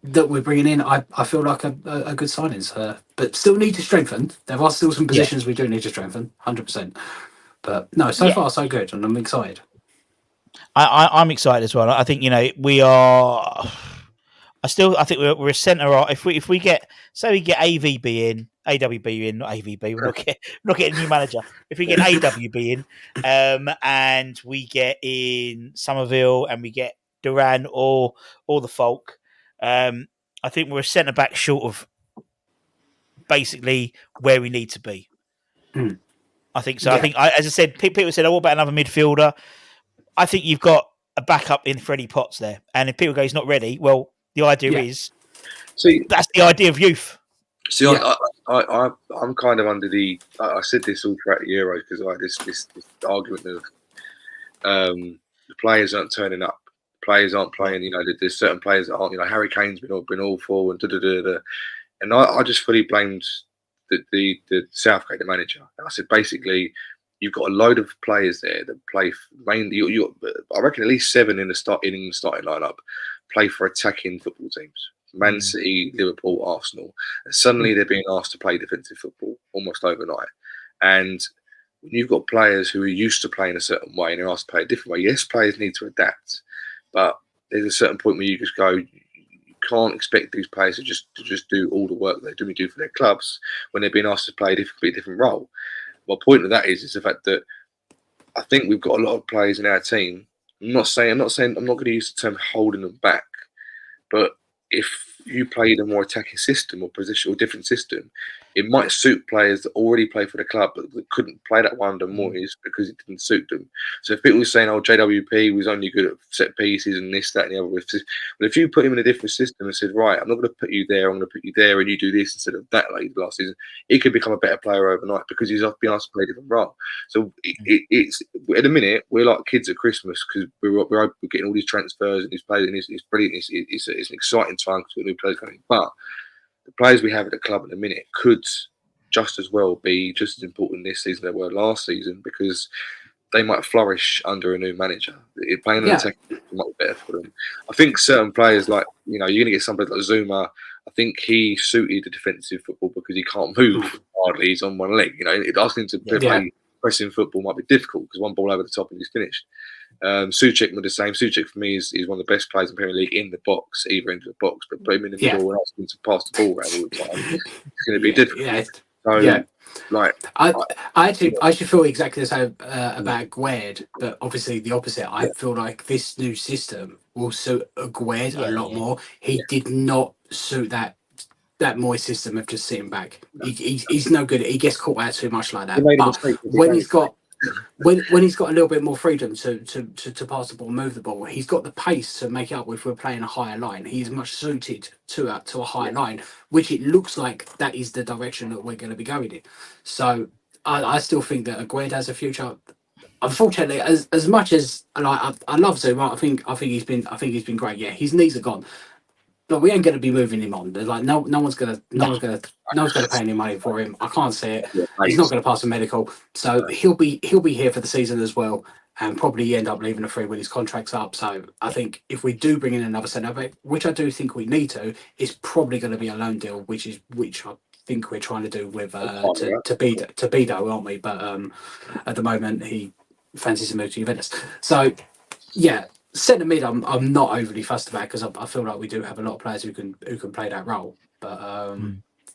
that we're bringing in, I feel like a good signings, but still need to strengthen. There are still some positions we do need to strengthen, 100%. But no, so far so good, and I'm excited. I'm excited as well. I think we are. I think we're a centre. If we get, say we get AVB in, AWB in, not AVB. We're not getting a new manager. If we get AWB in, and we get in Summerville and we get Duran or the Folk, I think we're a centre back short of basically where we need to be. I think so. Yeah. I think, as I said, people said, "Oh, what about another midfielder?" I think you've got a backup in Freddie Potts there, and if people go, "He's not ready," well, the idea is, that's the idea of youth. See, I'm kind of under the. I said this all throughout the Euros because I had this argument of the players aren't turning up, players aren't playing. There's certain players that aren't. Harry Kane's been awful, and and I just fully blamed the Southgate, the manager. And I said basically, you've got a load of players there that play mainly. I reckon at least 7 in the starting lineup play for attacking football teams. Man City, Liverpool, Arsenal. And suddenly they're being asked to play defensive football almost overnight. And when you've got players who are used to playing a certain way and they're asked to play a different way, yes, players need to adapt. But there's a certain point where you just go, you can't expect these players to just do all the work they do for their clubs when they're being asked to play a different role. My point of that is the fact that I think we've got a lot of players in our team. I'm not going to use the term holding them back, but if you played a more attacking system or position or different system, it might suit players that already play for the club but that couldn't play that one under Moyes because it didn't suit them. So if people were saying, "Oh, JWP was only good at set pieces and this, that, and the other," but if you put him in a different system and said, "Right, I'm not going to put you there. I'm going to put you there, and you do this instead of that," like last season, he could become a better player overnight because he's been asked to play a different role. So it's at the minute we're like kids at Christmas because we're getting all these transfers and these players, and it's brilliant. It's an exciting time because we've got new players coming, but the players we have at the club at the minute could just as well be just as important this season as they were last season because they might flourish under a new manager. Playing an attack might be better for them. I think certain players like, you're going to get somebody like Zuma. I think he suited the defensive football because he can't move hardly. He's on one leg. Asking him to play pressing football might be difficult because one ball over the top and he's finished. Suchek were the same. Suchek for me is one of the best players in the Premier League in the box, either into the box, but put him in the middle and ask him to pass the ball around all the time. It's going to be difficult. I actually feel exactly the same about Gued, but obviously the opposite. I feel like this new system will suit Gued a lot more. He did not suit that Moyes system of just sitting back. He's no good. He gets caught out too much like that. But when he's got a little bit more freedom to pass the ball, move the ball, he's got the pace to make it up if we're playing a higher line. He's much suited to a higher line, which it looks like that is the direction that we're going to be going in. So I still think that Aguerd has a future. Unfortunately, as much as I love Zuma, I think he's been great. Yeah, his knees are gone. But we ain't going to be moving him on. They're like no one's going to pay any money for him. I can't see it. He's not going to pass a medical, so he'll be here for the season as well, and probably end up leaving a free when his contract's up. So I think if we do bring in another centre back, which I do think we need to, it's probably going to be a loan deal, which I think we're trying to do with Tebedo, aren't we? But at the moment he fancies a move to Juventus. So yeah. Centre mid, I'm not overly fussed about because I feel like we do have a lot of players who can play that role. But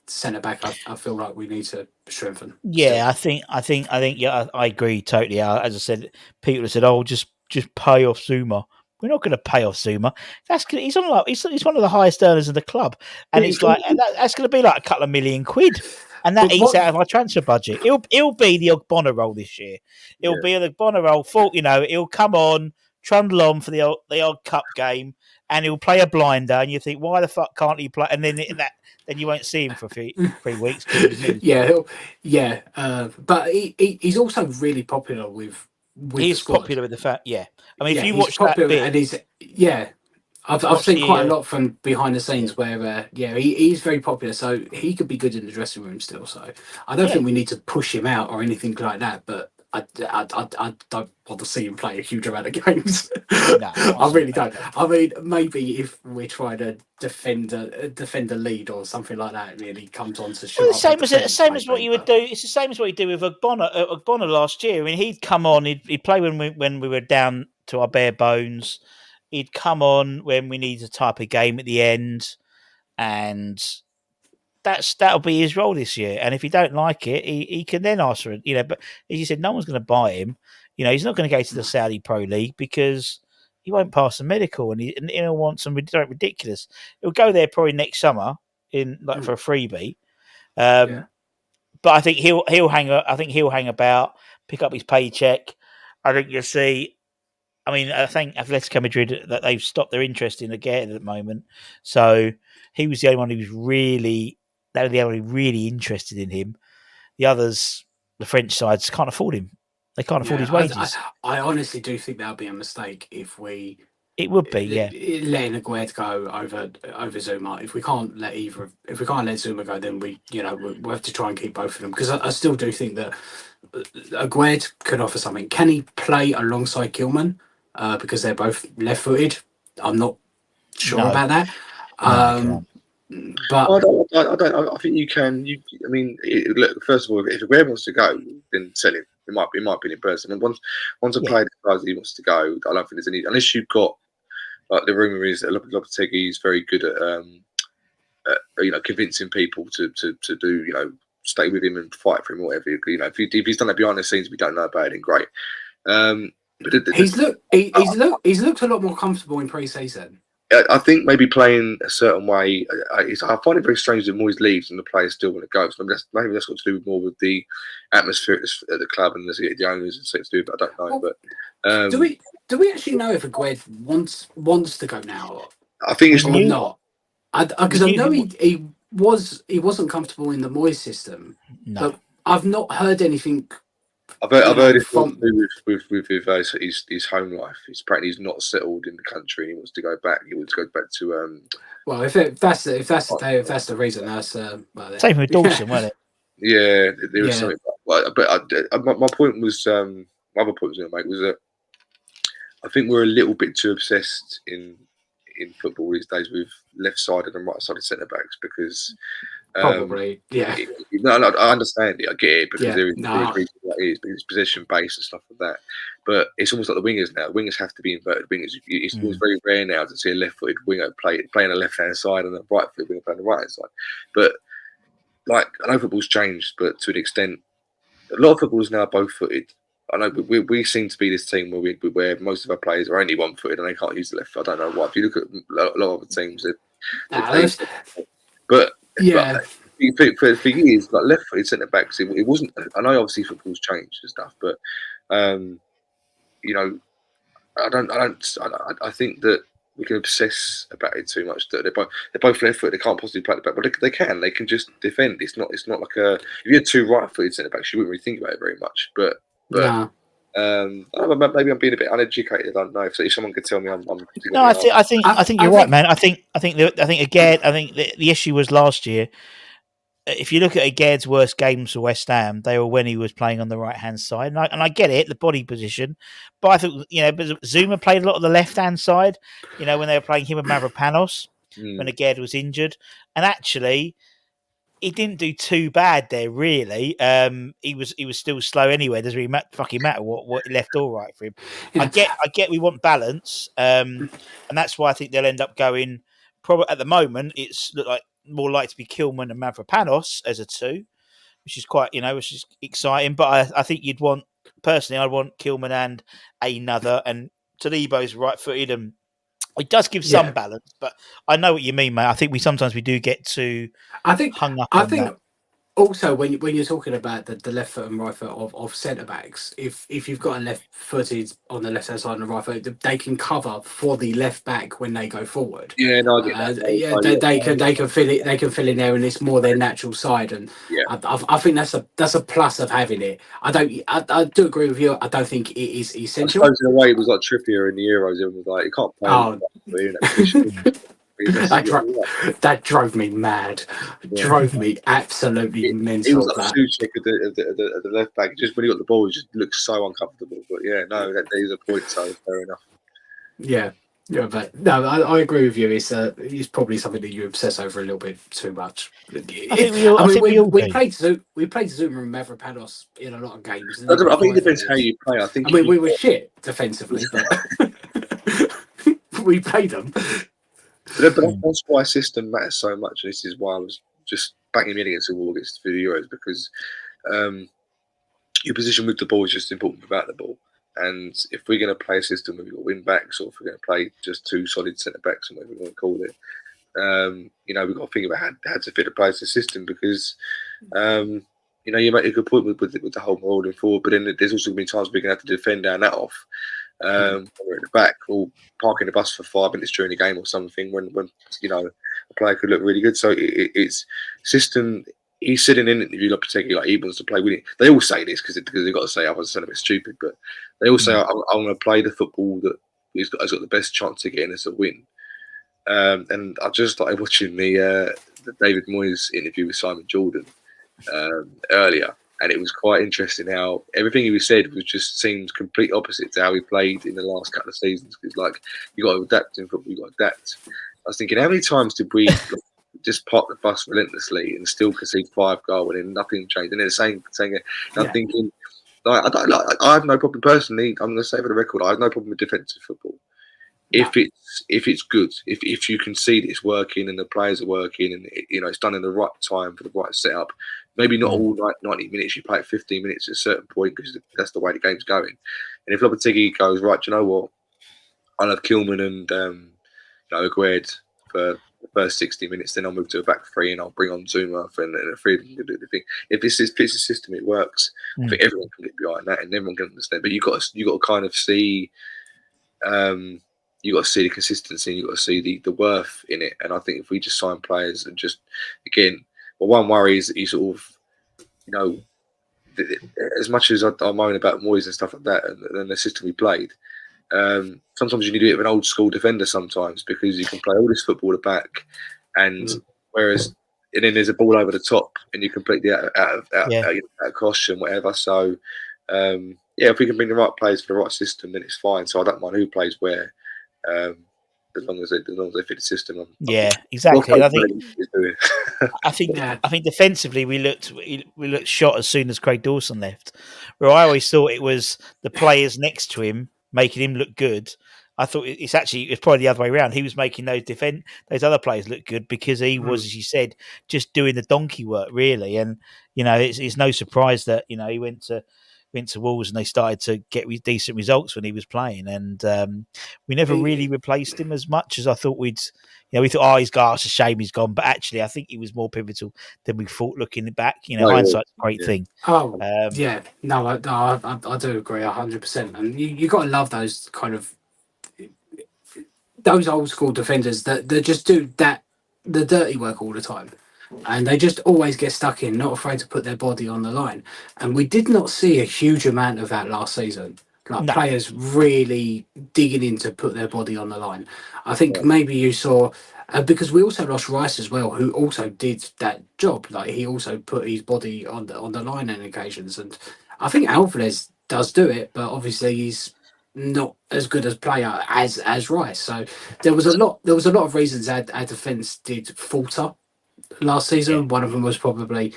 centre back, I feel like we need to strengthen. Yeah, still. I think. Yeah, I agree totally. As I said, people have said, "Oh, just pay off Zuma." We're not going to pay off Zuma. He's one of the highest earners in the club, and it's like that's going to be like a couple of million quid. And that eats out of our transfer budget. It'll be the Ogbonna role this year. It'll be the Ogbonna role. He'll come on, trundle on for the odd cup game, and he'll play a blinder. And you think, why the fuck can't he play? And then you won't see him for 3 weeks. But he's also really popular with he's popular with the fact. Yeah, I mean, if you watch that bit, and he's I've seen quite a lot from behind the scenes where he's very popular, so he could be good in the dressing room still. So I don't think we need to push him out or anything like that, but I don't want to see him play a huge amount of games. No, I really don't. I mean, maybe if we're trying to defend a lead or something like that, and he comes on to show. Well, the same as what you would do. It's the same as what you do with Ogbonna last year. I mean, he'd come on, he'd play when we were down to our bare bones. He'd come on when we need a type of game at the end, and that'll be his role this year. And if he don't like it, he can then ask for it. But as you said, no one's going to buy him. He's not going to go to the Saudi Pro League because he won't pass the medical, and he'll want some ridiculous. He'll go there probably next summer for a freebie. But I think he'll hang. I think he'll hang about, pick up his paycheck. I think you'll see. I mean, I think Atletico Madrid, that they've stopped their interest in Aguirre at the moment. So he was the only one who was really interested in him. The others, the French sides, can't afford him. They can't afford his wages. I honestly do think that would be a mistake if we. It would be, letting Aguirre go over Zuma. If we can't let Zuma go, then we have to try and keep both of them, because I still do think that Aguirre could offer something. Can he play alongside Gilman? Because they're both left-footed. I'm not sure about that. But I think you can. Look. First of all, if Aguirre wants to go, then sell him. It might be in person. And once a player decides he wants to go, I don't think there's any. Unless you've got, like, the rumor is that Lopetegui is very good at convincing people to do stay with him and fight for him, or whatever. If he's done that behind the scenes, we don't know about it. Then great. But he's looked a lot more comfortable in pre-season. I think maybe playing a certain way. I find it very strange that Moyes leaves and the players still want to go. So maybe that's got to do more with the atmosphere at the club and the owners and so to do. But I don't know. But do we actually know if Aguirre wants to go now? I think it's not. Because I know he wasn't comfortable in the Moyes system. No, but I've not heard anything. I've heard it's to do with his home life. Apparently he's not settled in the country. He wants to go back. He wants to go back to. Well, if that's the reason, that's same with Dawson, wasn't it? Yeah, there was something. But my point was, my other point I was going to make was that I think we're a little bit too obsessed in football these days with left-sided and right-sided centre backs, because. Probably, yeah. No, I understand it. I get it, because there is that is, because it's possession based and stuff like that. But it's almost like the wingers now. Wingers have to be inverted wingers. It's very rare now to see a left-footed winger playing the left-hand side and a right-footed winger playing the right-hand side. But I know football's changed, but to an extent, a lot of football is now both-footed. I know, but we seem to be this team where most of our players are only one-footed and they can't use the left foot. I don't know why. If you look at a lot of the teams, for years, like left-footed centre backs, it wasn't. I know obviously football's changed and stuff, but I think that we can obsess about it too much. That they're both left-footed. They can't possibly play the back, but they can. They can just defend. It's not like if you had two right-footed centre backs, you wouldn't really think about it very much. But maybe I'm being a bit uneducated. I don't know. If someone could tell me, I'm no. I think you're right, man. I think again. I think the issue was last year. If you look at Aguirre's worst games for West Ham, they were when he was playing on the right hand side, and I get it, the body position, but I think but Zuma played a lot of the left hand side. When they were playing him with Mavropanos when Aguirre was injured, and actually. He didn't do too bad there, really. He was still slow anyway. Doesn't really fucking matter what left or right for him. Yeah. I get. We want balance, and that's why I think they'll end up going. Probably at the moment, it's more likely to be Kilman and Mavropanos as a two, which is quite which is exciting. But I think I'd want Kilman and another, and Talibo's right-footed and. It does give some balance, but I know what you mean, mate. I think we sometimes do get too hung up on that. Also, when you're talking about the left foot and right foot of centre backs, if you've got a left footed on the left hand side and a right foot, they can cover for the left back when they go forward. Yeah, no, I get that. They can fill it. They can fill in there, and it's more their natural side. And I think that's a plus of having it. I do agree with you. I don't think it is essential. I suppose in a way it was like Trippier in the Euros. It was like you can't play. That drove me mad. Drove me absolutely mental. He was like a check at the left back. Just when he got the ball, he just looked so uncomfortable. But yeah, no, that is a point. So fair enough. Yeah, Yeah, but no, I agree with you. It's probably something that you obsess over a little bit too much. I think we all. I think we all We do. played Zuma and Mavropanos in a lot of games. And I, they were I think it depends how rivals. you play. I I think if mean, you we were shit defensively, but we played them. but that's why system matters so much. And this is why I was just banging me against the wall against the Euros because your position with the ball is just important without the ball. And if we're going to play a system where we've got wing backs, or if we're going to play just two solid centre backs, or whatever we want to call it, we've got to think about how to fit the players to the system because, you make a good point with the whole rolling forward, but then there's also going to be times we're going to have to defend down that off. When we're at the back, or parking the bus for 5 minutes during the game or something when a player could look really good. So it's system. He said in an interview, particularly he wants to play with it. They all say this because they've got to say, I was a bit stupid, but they all say, I want to play the football that has got the best chance of getting us a win. And I just started watching the David Moyes interview with Simon Jordan earlier, and it was quite interesting how everything he said just seemed complete opposite to how he played in the last couple of seasons. Because you got to adapt in football, you got to adapt. I was thinking, how many times did we just park the bus relentlessly and still concede 5 goals and then nothing changed? And then saying, I'm thinking, I have no problem personally. I'm going to say for the record, I have no problem with defensive football. If it's good, if you can see that it's working and the players are working and it's done in the right time for the right setup, maybe not all 90 minutes. You play it 15 minutes at a certain point because that's the way the game's going. And if Lopetegui goes right, do you know what? I'll have Kilman and Aguerd for the first 60 minutes. Then I'll move to a back three and I'll bring on Zuma and a three of them can do the thing. If it fits the system, it works. I think everyone can get behind that and everyone can understand. But you got to kind of see. You got to see the consistency. You got to see the worth in it. And I think if we just sign players and just again, one worry is that you sort of, as much as I moan about Moyes and stuff like that, and the system we played, sometimes you need a bit of an old school defender sometimes because you can play all this football at the back, and then there's a ball over the top and you're completely out of caution, whatever. So if we can bring the right players for the right system, then it's fine. So I don't mind who plays where. As long as they fit the system. Exactly. I think defensively we looked shot as soon as Craig Dawson left. Where I always thought it was the players next to him making him look good. I thought it's probably the other way around. He was making those other players look good because he was, as you said, just doing the donkey work really. And it's no surprise that he went to Wolves and they started to get decent results when he was playing, and we never really replaced him as much as I thought we'd. We thought, it's a shame he's gone, but actually, I think he was more pivotal than we thought. Looking back, hindsight's a great thing. I do agree 100%, and you got to love those kind of those old school defenders that just do the dirty work all the time. And they just always get stuck in, not afraid to put their body on the line. And we did not see a huge amount of that last season. Players really digging in to put their body on the line. I think maybe you saw, because we also lost Rice as well, who also did that job. He also put his body on the line on occasions. And I think Alvarez does do it, but obviously he's not as good a player as Rice. So there was a lot of reasons our defence did falter last season. One of them was probably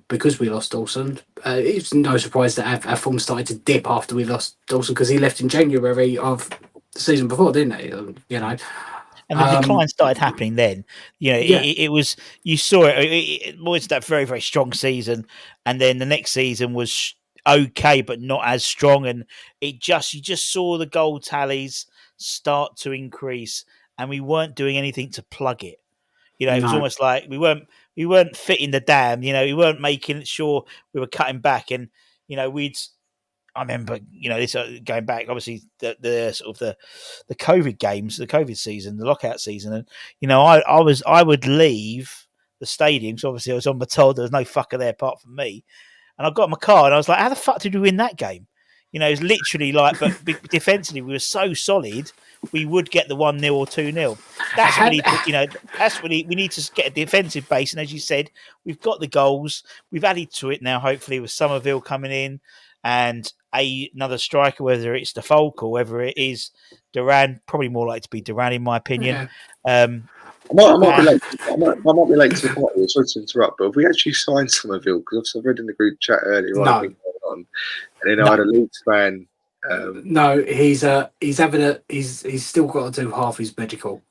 because we lost Dawson. It's no surprise that our form started to dip after we lost Dawson because he left in January of the season before, didn't he? And the decline started happening then. It was, you saw it was that very, very strong season, and then the next season was okay, but not as strong, and you just saw the goal tallies start to increase, and we weren't doing anything to plug it. It was almost like we weren't fitting the dam. We weren't making sure we were cutting back. And I remember this going back. Obviously, the sort of the COVID games, the COVID season, the lockout season, and I would leave the stadium. So obviously, I was on the told there was no fucker there apart from me, and I got in my car and I was like, "How the fuck did we win that game?" It was literally like, but defensively, we were so solid, we would get the 1-0 or 2-0. That's really, we need to get a defensive base. And as you said, we've got the goals. We've added to it now, hopefully, with Summerville coming in. and another striker, whether it's the Folk or whether it is Duran, probably more likely to be Duran in my opinion. Yeah. I might be late. I might be late to the party. Sorry to interrupt, but have we actually signed Summerville? Because I've read in the group chat earlier on, and then I had a Leeds fan. No, he's still got to do half his medical.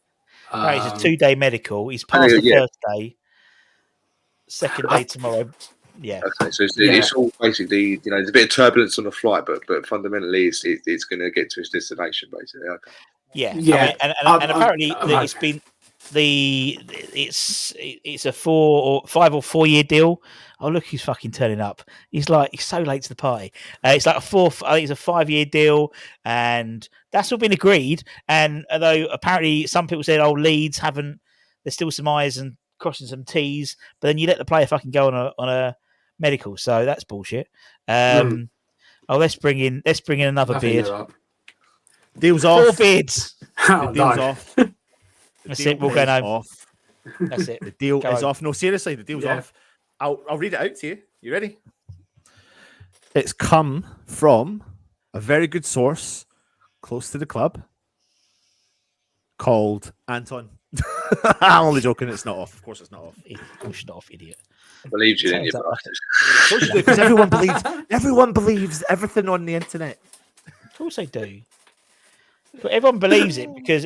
No, it's a 2-day medical. He's passed the first day. Second day tomorrow. Yeah. Okay, so it's all basically, there's a bit of turbulence on the flight, but fundamentally, it's going to get to its destination, basically. Okay. Yeah. Yeah. I mean, and apparently it's been it's a 5 or 4 year deal. Oh, look, he's fucking turning up. He's so late to the party. It's like I think it's a 5-year deal, and that's all been agreed. And although apparently some people said, Leeds haven't, there's still some I's and crossing some T's, but then you let the player fucking go on a medical, so that's bullshit. Let's bring in another beard. Deal's off. 4 beards. The deal's off. That's it. We'll go home. Off. That's it. The deal is off. No, seriously, the deal's off. I'll read it out to you. You ready? It's come from a very good source close to the club called Anton. I'm only joking. It's not off. Of course, it's not off. Push it off, idiot. I believe you, didn't you? Because everyone believes everything on the internet. Of course they do. But everyone believes it because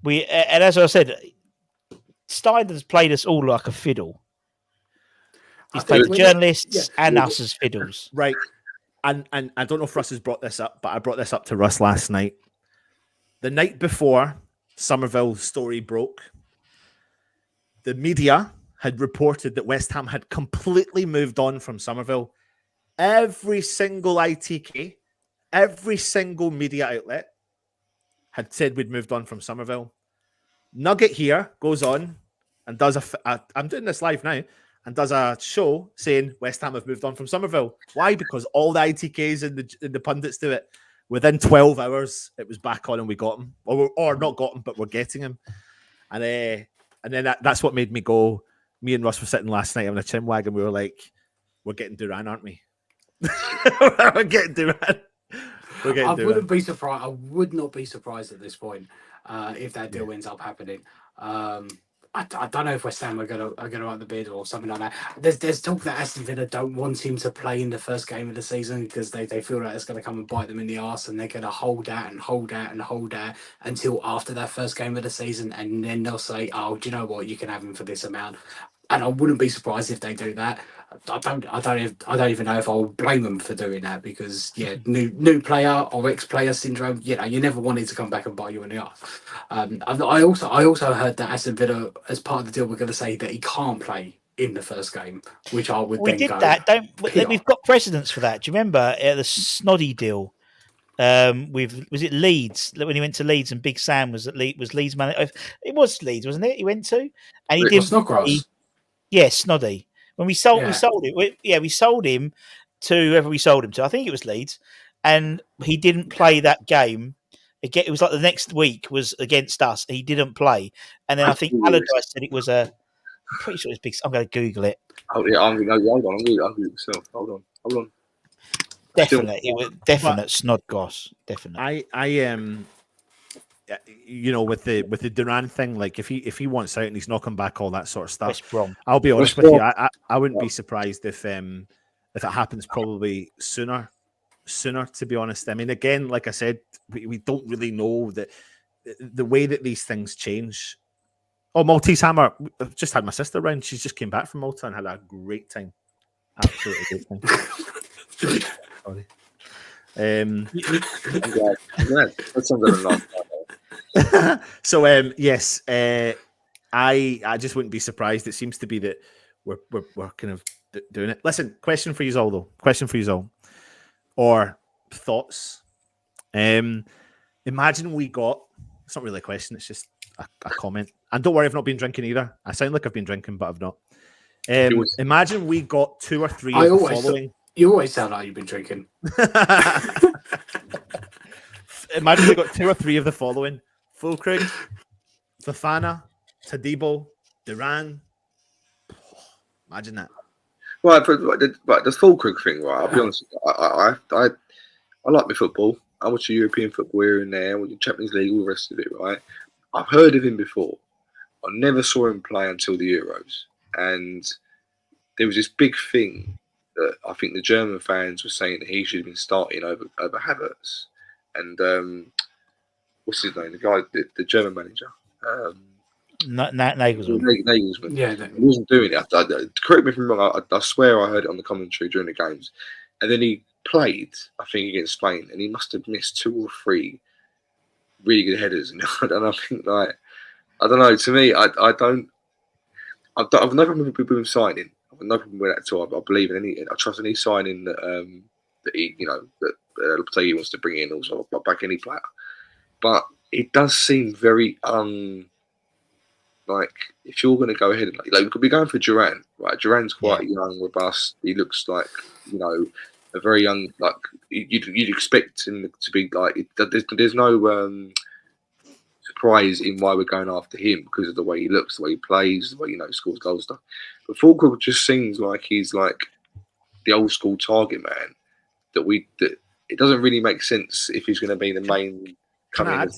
we. And as I said, Steiner's played us all like a fiddle. He's played the journalists and us as fiddles. Right. And I don't know if Russ has brought this up, but I brought this up to Russ last night. The night before Summerville's story broke, the media had reported that West Ham had completely moved on from Summerville. Every single ITK, every single media outlet had said we'd moved on from Summerville. Nugget here goes on and does I'm doing this live now, and does a show saying West Ham have moved on from Summerville. Why? Because all the ITKs and the pundits do it. Within 12 hours, it was back on and we got him. Or not got him, but we're getting him. And then that's what made me go. Me and Russ were sitting last night on a chin wag and we were like, we're getting Duran, aren't we? We're getting Duran. Wouldn't be surprised. I would not be surprised at this point if that deal ends up happening. I don't know if West Ham are going to up the bid or something like that. There's talk that Aston Villa don't want him to play in the first game of the season because they feel like it's going to come and bite them in the arse, and they're going to hold out until after that first game of the season, and then they'll say, "Oh, do you know what? You can have him for this amount." And I wouldn't be surprised if they do that. I don't even know if I'll blame them for doing that because new player or ex-player syndrome. You never wanted to come back and bite you in the arse. I also heard that Aston Villa, as part of the deal, we're going to say that he can't play in the first game, which I would. We then did go, that. We've got precedents for that. Do you remember the Snoddy deal? Was it Leeds when he went to Leeds and Big Sam was Leeds manager? It was Leeds, wasn't it? He went to and he didn't. Snodgrass. Yeah, Snoddy. When we sold him. We sold him to whoever we sold him to. I think it was Leeds, and he didn't play that game. Again, it was like the next week was against us. He didn't play, and then I think Allardyce said it was I'm pretty sure it was big. I'm going to Google it. Oh yeah, hold on. I'm Google it myself. Hold on. Definitely, it was definite Snodgrass. Definitely. With the Duran thing, like if he wants out and he's not come back, all that sort of stuff. West Brom. I'll be honest with you, I wouldn't be surprised if it happens probably sooner. To be honest, I mean, again, like I said, we don't really know that the way that these things change. Oh, Maltese Hammer! I've just had my sister around. She's just came back from Malta and had a great time. Absolutely great time. Sorry. I'm glad. That sounds like a long time. So yes, I just wouldn't be surprised. It seems to be that we're kind of doing it. Listen, question for you all though. Question for you all, or thoughts. Imagine we got. It's not really a question. It's just a comment. And don't worry, I've not been drinking either. I sound like I've been drinking, but I've not. Imagine we got 2 or 3 of the following. You always sound like you've been drinking. Imagine we got 2 or 3 of the following: Fullkrug, Fofana, Tadibo, Duran. Imagine that. Right, but the Fullkrug thing, right? I'll be honest. I like my football. I watch the European football here and there, with the Champions League, all the rest of it, right? I've heard of him before. I never saw him play until the Euros, and there was this big thing that I think the German fans were saying that he should have been starting over Havertz, and what's his name? The guy, the German manager. Nagelsmann. Nagelsmann. Yeah, He wasn't doing it. Correct me if I'm wrong. I swear I heard it on the commentary during the games, and then he played, I think, against Spain, and he must have missed 2 or 3 really good headers. And I think, like, I don't know. To me, I've no problem with him signing. I've no problem with that at all. I believe in I trust any signing that he, that Lopetegui wants to bring in. Also, I'll back any player, but it does seem very like, if you're going to go ahead and like we could be going for Duran, right? Duran's quite young, robust. He looks like a very young, like you'd expect him to be like. There's no surprise in why we're going after him because of the way he looks, the way he plays, the way scores goals stuff. But Fullkrug just seems like he's like the old school target man that it doesn't really make sense if he's going to be the main. Can I add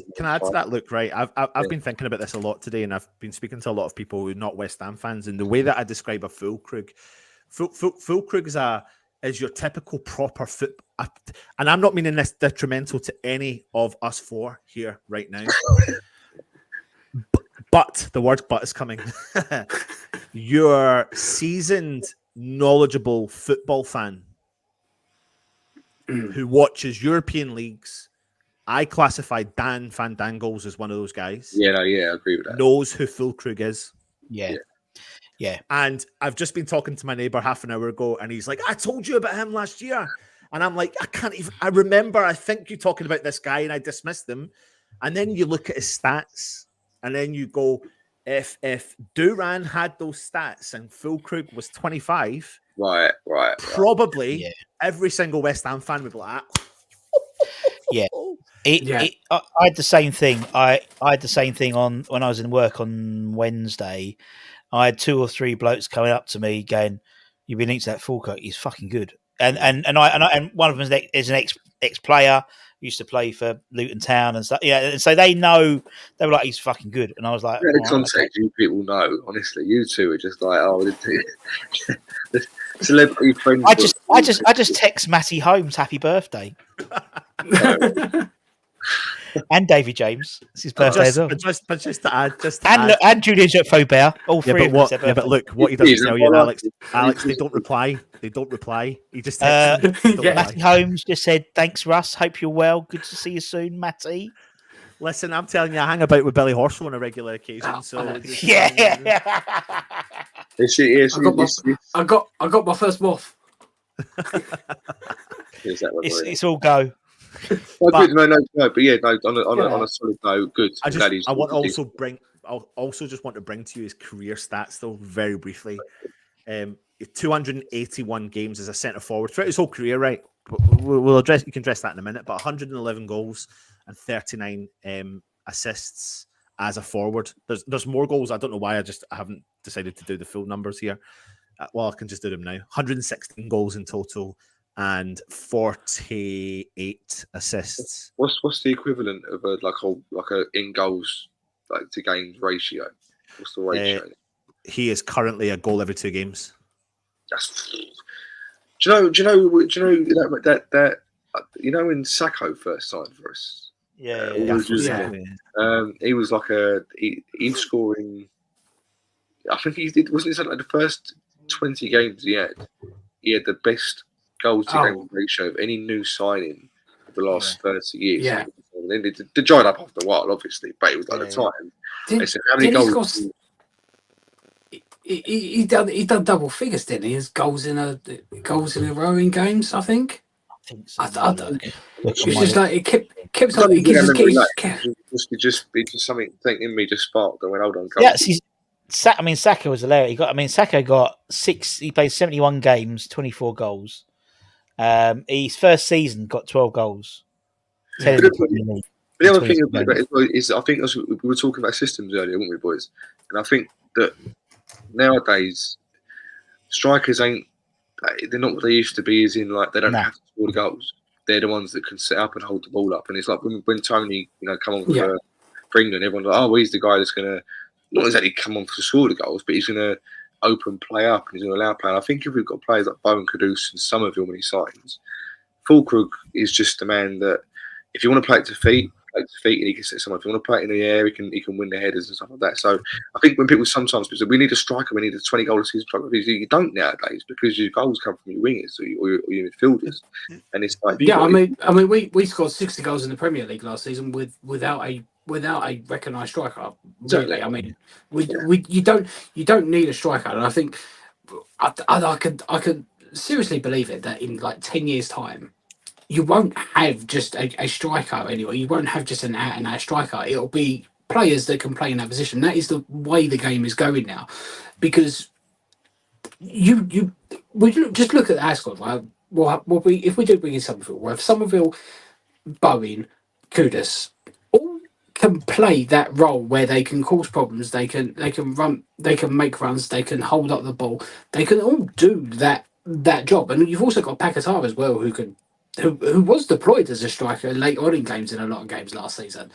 to that? Look, right, I've been thinking about this a lot today, and I've been speaking to a lot of people who are not West Ham fans, and the way that I describe a Fullkrug, Fullkrug is your typical proper foot, and I'm not meaning this detrimental to any of us 4 here right now. But the word "but" is coming. Your seasoned, knowledgeable football fan who watches European leagues. I classify Dan Fandangles as one of those guys. Yeah, I agree with that. Knows who Fullkrug is. Yeah. And I've just been talking to my neighbor half an hour ago, and he's like, I told you about him last year. And I'm like, I remember, I think you talking about this guy, and I dismissed him. And then you look at his stats, and then you go, if Duran had those stats and Fullkrug was 25, right. Probably every single West Ham fan would be like, yeah. I had the same thing. I had the same thing on when I was in work on Wednesday. I had 2 or 3 blokes coming up to me going, "You've been linked to that Fullkrug. He's fucking good." And one of them is an ex player, used to play for Luton Town and stuff. Yeah, and so they know, they were like, "He's fucking good." And I was like, the context, you people know. Honestly, you two are just like, the celebrity friends. I just text Matty Holmes happy birthday. And Davy James, it's his birthday as well. But just to add, and Julian Faubert, all 3 of them. But look, what he doesn't tell you, Alex, they don't reply. He just texts Matty Holmes just said, "Thanks, Russ. Hope you're well. Good to see you soon, Matty." Listen, I'm telling you, I hang about with Billy Horsell on a regular occasion. So I got my first moth. It's all go. But yeah, on a solid note, good. I also just want to bring to you his career stats, though, very briefly. 281 games as a centre forward throughout his whole career, right? We'll address. You can address that in a minute. But 111 goals and 39 assists as a forward. There's more goals. I don't know why. I haven't decided to do the full numbers here. Well, I can just do them now. 116 goals in total and 48 assists. What's the equivalent of a in goals to games ratio? What's the ratio? He is currently a goal every 2 games. Do you know that when Sacco first signed for us? He was like he scoring. I think he did. Wasn't it like the first 20 games he had the best goals to game ratio of any new signing of the last 30 years. Yeah. And then they dried up after a while, obviously, but it was the time. They said, how many goals? He done double figures, didn't he? His goals in a row in games, I think. I think so. It's just like it kept on. It just something in me just sparked. I went, hold on. Yeah, Saka was hilarious. Saka got 6. He played 71 games, 24 goals. His first season got 12 goals. But the other thing is, I think we were talking about systems earlier, weren't we, boys? And I think that nowadays strikers ain't they're not what they used to be. As in, like, they don't No. have to score the goals. They're the ones that can set up and hold the ball up. And it's like when Tony, come on for England, everyone's like, oh, well, he's the guy that's going to not exactly come on to score the goals, but he's going to open play up and he's going to allow play. And I think if we've got players like Bowen, Kudus and Summerville when he signs, Fullkrug is just a man that if you want to play it to feet, and he can set someone. If you want to play it in the air, he can win the headers and stuff like that. So I think when people sometimes say we need a striker, we need a 20 goal season striker, you don't nowadays because your goals come from your wingers or your midfielders, and it's like we scored 60 goals in the Premier League last season without a recognised striker. Really, I mean, you don't need a striker, and I think I could seriously believe it that in like 10 years' time, you won't have just a striker anyway. You won't have just an out-and-out striker. It'll be players that can play in that position. That is the way the game is going now, because you just look at our squad. Like, if we do bring in Summerville, we'll have Summerville, Bowen, Kudus, all can play that role where they can cause problems. They can run. They can make runs. They can hold up the ball. They can all do that job. And you've also got Paquetá as well, who was deployed as a striker late on in games in a lot of games last season,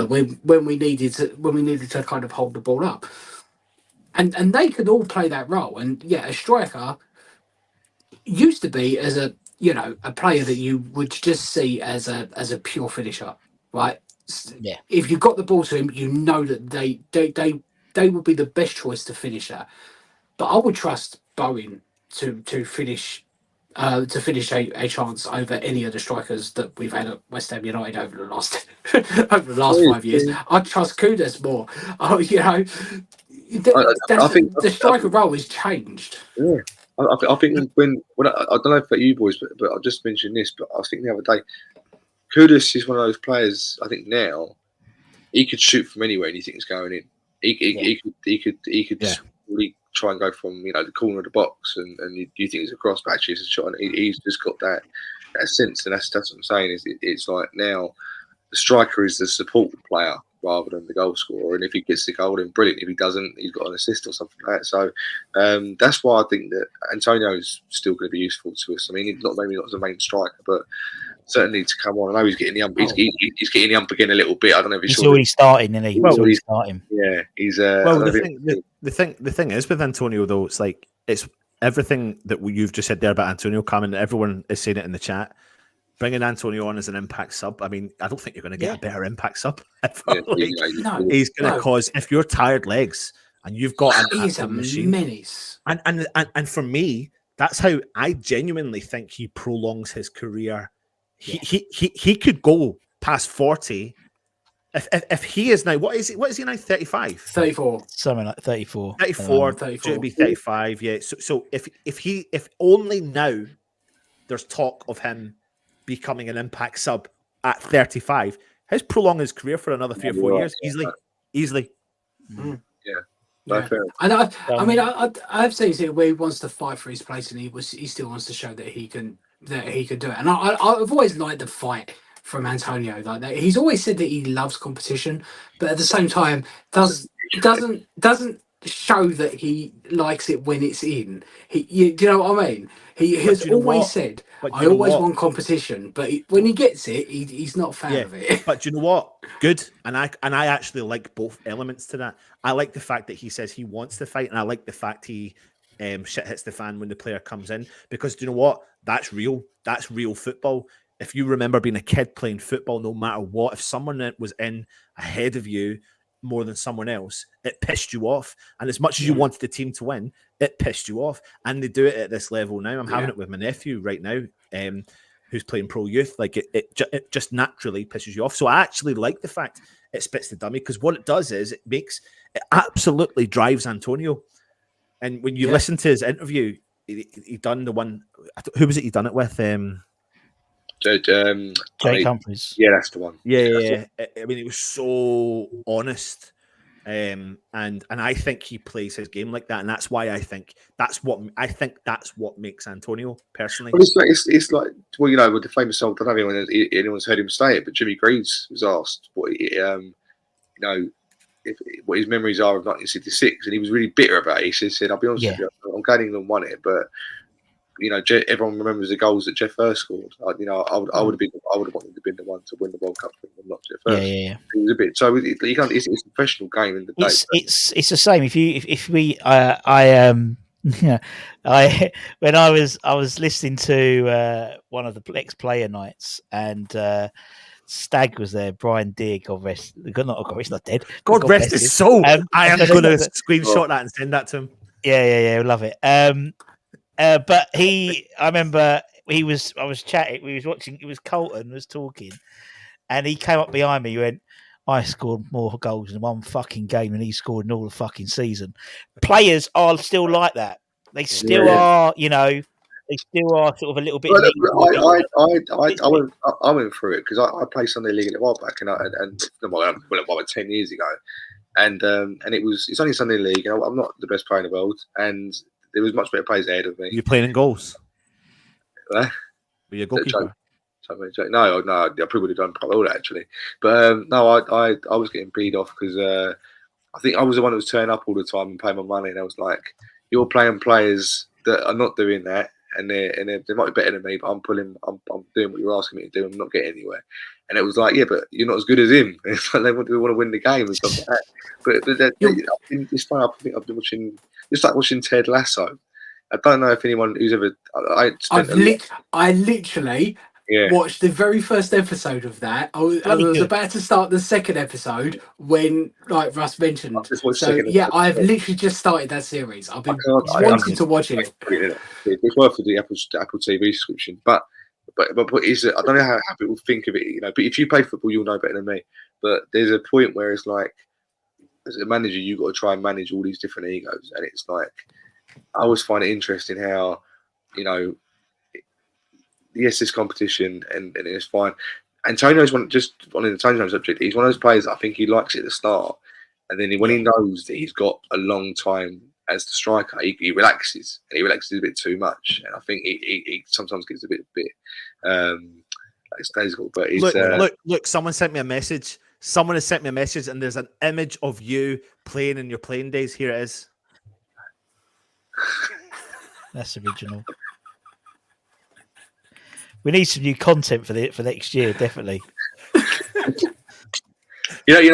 when we needed to kind of hold the ball up, and they could all play that role. And a striker used to be as a player that you would just see as a pure finisher, right? Yeah. If you got the ball to him, you know that they would be the best choice to finish that. But I would trust Bowen to finish. To finish a chance over any of the strikers that we've had at West Ham United over the last 5 years. I'd trust Kudus more. I think the striker role has changed. Yeah, I think when I don't know about you boys, but I just mentioned this. But I was thinking the other day, Kudus is one of those players. I think now he could shoot from anywhere and you think it's going in. He could really try and go from the corner of the box and you think it's a cross, but actually it's a shot. And he's just got that sense, and that's what I'm saying. It's like now the striker is the support player rather than the goal scorer. And if he gets the goal, then brilliant. If he doesn't, he's got an assist or something like that. So that's why I think that Antonio is still going to be useful to us. I mean, maybe not as a main striker, but certainly to come on. I know he's getting the ump. He's getting the ump again a little bit. I don't know if he's already starting, isn't he? Well, he's already starting. Yeah, he's. The thing is with Antonio though, it's everything that you've just said there about Antonio coming. Everyone is saying it in the chat. Bringing Antonio on as an impact sub. I mean, I don't think you're going to get a better impact sub. He's going to cause, if you're tired legs and you've got an active machine, menace. And for me, that's how I genuinely think he prolongs his career. He could go past 40. If he is now, what is he now? 35? 34. Something like 34. 34. 34. Should be 35. Yeah. So if only now there's talk of him becoming an impact sub at 35, he's prolong his career for another 3 or 4 years easily. Yeah. And I've seen it where he wants to fight for his place, and he still wants to show that he can do it. And I've always liked the fight from Antonio like that. He's always said that he loves competition, but at the same time doesn't show that he likes it when it's in. Do you know what I mean? He has always said, I always want competition, but when he gets it, he's not a fan of it. But do you know what? Good. And I actually like both elements to that. I like the fact that he says he wants to fight, and I like the fact he shit hits the fan when the player comes in, because do you know what? That's real. That's real football. If you remember being a kid playing football, no matter what, if someone was in ahead of you more than someone else, it pissed you off. And as much as you wanted the team to win, it pissed you off. And they do it at this level now. I'm having it with my nephew right now, who's playing pro youth. Like it just naturally pisses you off. So I actually like the fact it spits the dummy, because what it does is it absolutely drives Antonio. And when you listen to his interview, he done the one. Who was it he done it with? Jake Humphries. Yeah, that's the one. Yeah. I mean, it was so honest, and I think he plays his game like that, and that's why I think that's what makes Antonio personally. Well, it's like with the famous song. I don't know if anyone's heard him say it, but Jimmy Greaves was asked what what his memories are of 1966, and he was really bitter about it. He said, "I'll be honest with you, I'm glad England won it, but everyone remembers the goals that Jeff Hurst scored. I would have wanted to be the one to win the World Cup for him, not Jeff Hurst. Yeah. It was a bit. So it's a professional game in the day. It's the same. If we yeah, when I was listening to one of the ex-player nights, and Stag was there. Brian Deere, God rest. God, he's not dead. God rest his soul. I am going to screenshot that and send that to him. Yeah, love it. But I remember I was chatting. We was watching. It was Colton was talking, and he came up behind me. He went, "I scored more goals in one fucking game than he scored in all the fucking season." Players are still like that. They still are. They still are sort of a little bit. I went through it because I played Sunday League a while back, about 10 years ago, and it's only Sunday League, and I'm not the best player in the world, and there was much better players ahead of me. You're playing in goals. Were you a goalkeeper? No, I probably would have done quite well actually, but no, I was getting peed off because I think I was the one who was turning up all the time and paying my money, and I was like, "You're playing players that are not doing that." And they might be better than me, but I'm doing what you're asking me to do. I'm not getting anywhere. And it was like, yeah, but you're not as good as him. It's like they want to win the game and stuff like that. But it's fun. I think I've been watching, just like watching Ted Lasso. I don't know if anyone who's ever. I literally watched the very first episode of that. I was about to start the second episode when, like Russ mentioned. So yeah, I've literally just started that series. I've been wanting to watch it. It's worth the Apple TV subscription, but is it? I don't know how people think of it. But if you play football, you'll know better than me. But there's a point where it's like, as a manager, you've got to try and manage all these different egos, and it's like, I always find it interesting how, yes, this competition and it's fine. Antonio's on the Antonio subject. He's one of those players that I think he likes it at the start, and then when he knows that he's got a long time as the striker, he relaxes, and he relaxes a bit too much, and I think he sometimes gets a bit lackadaisical. But look, someone sent me a message. Someone has sent me a message, and there's an image of you playing in your playing days. Here it is. That's original. We need some new content for next year, definitely. When we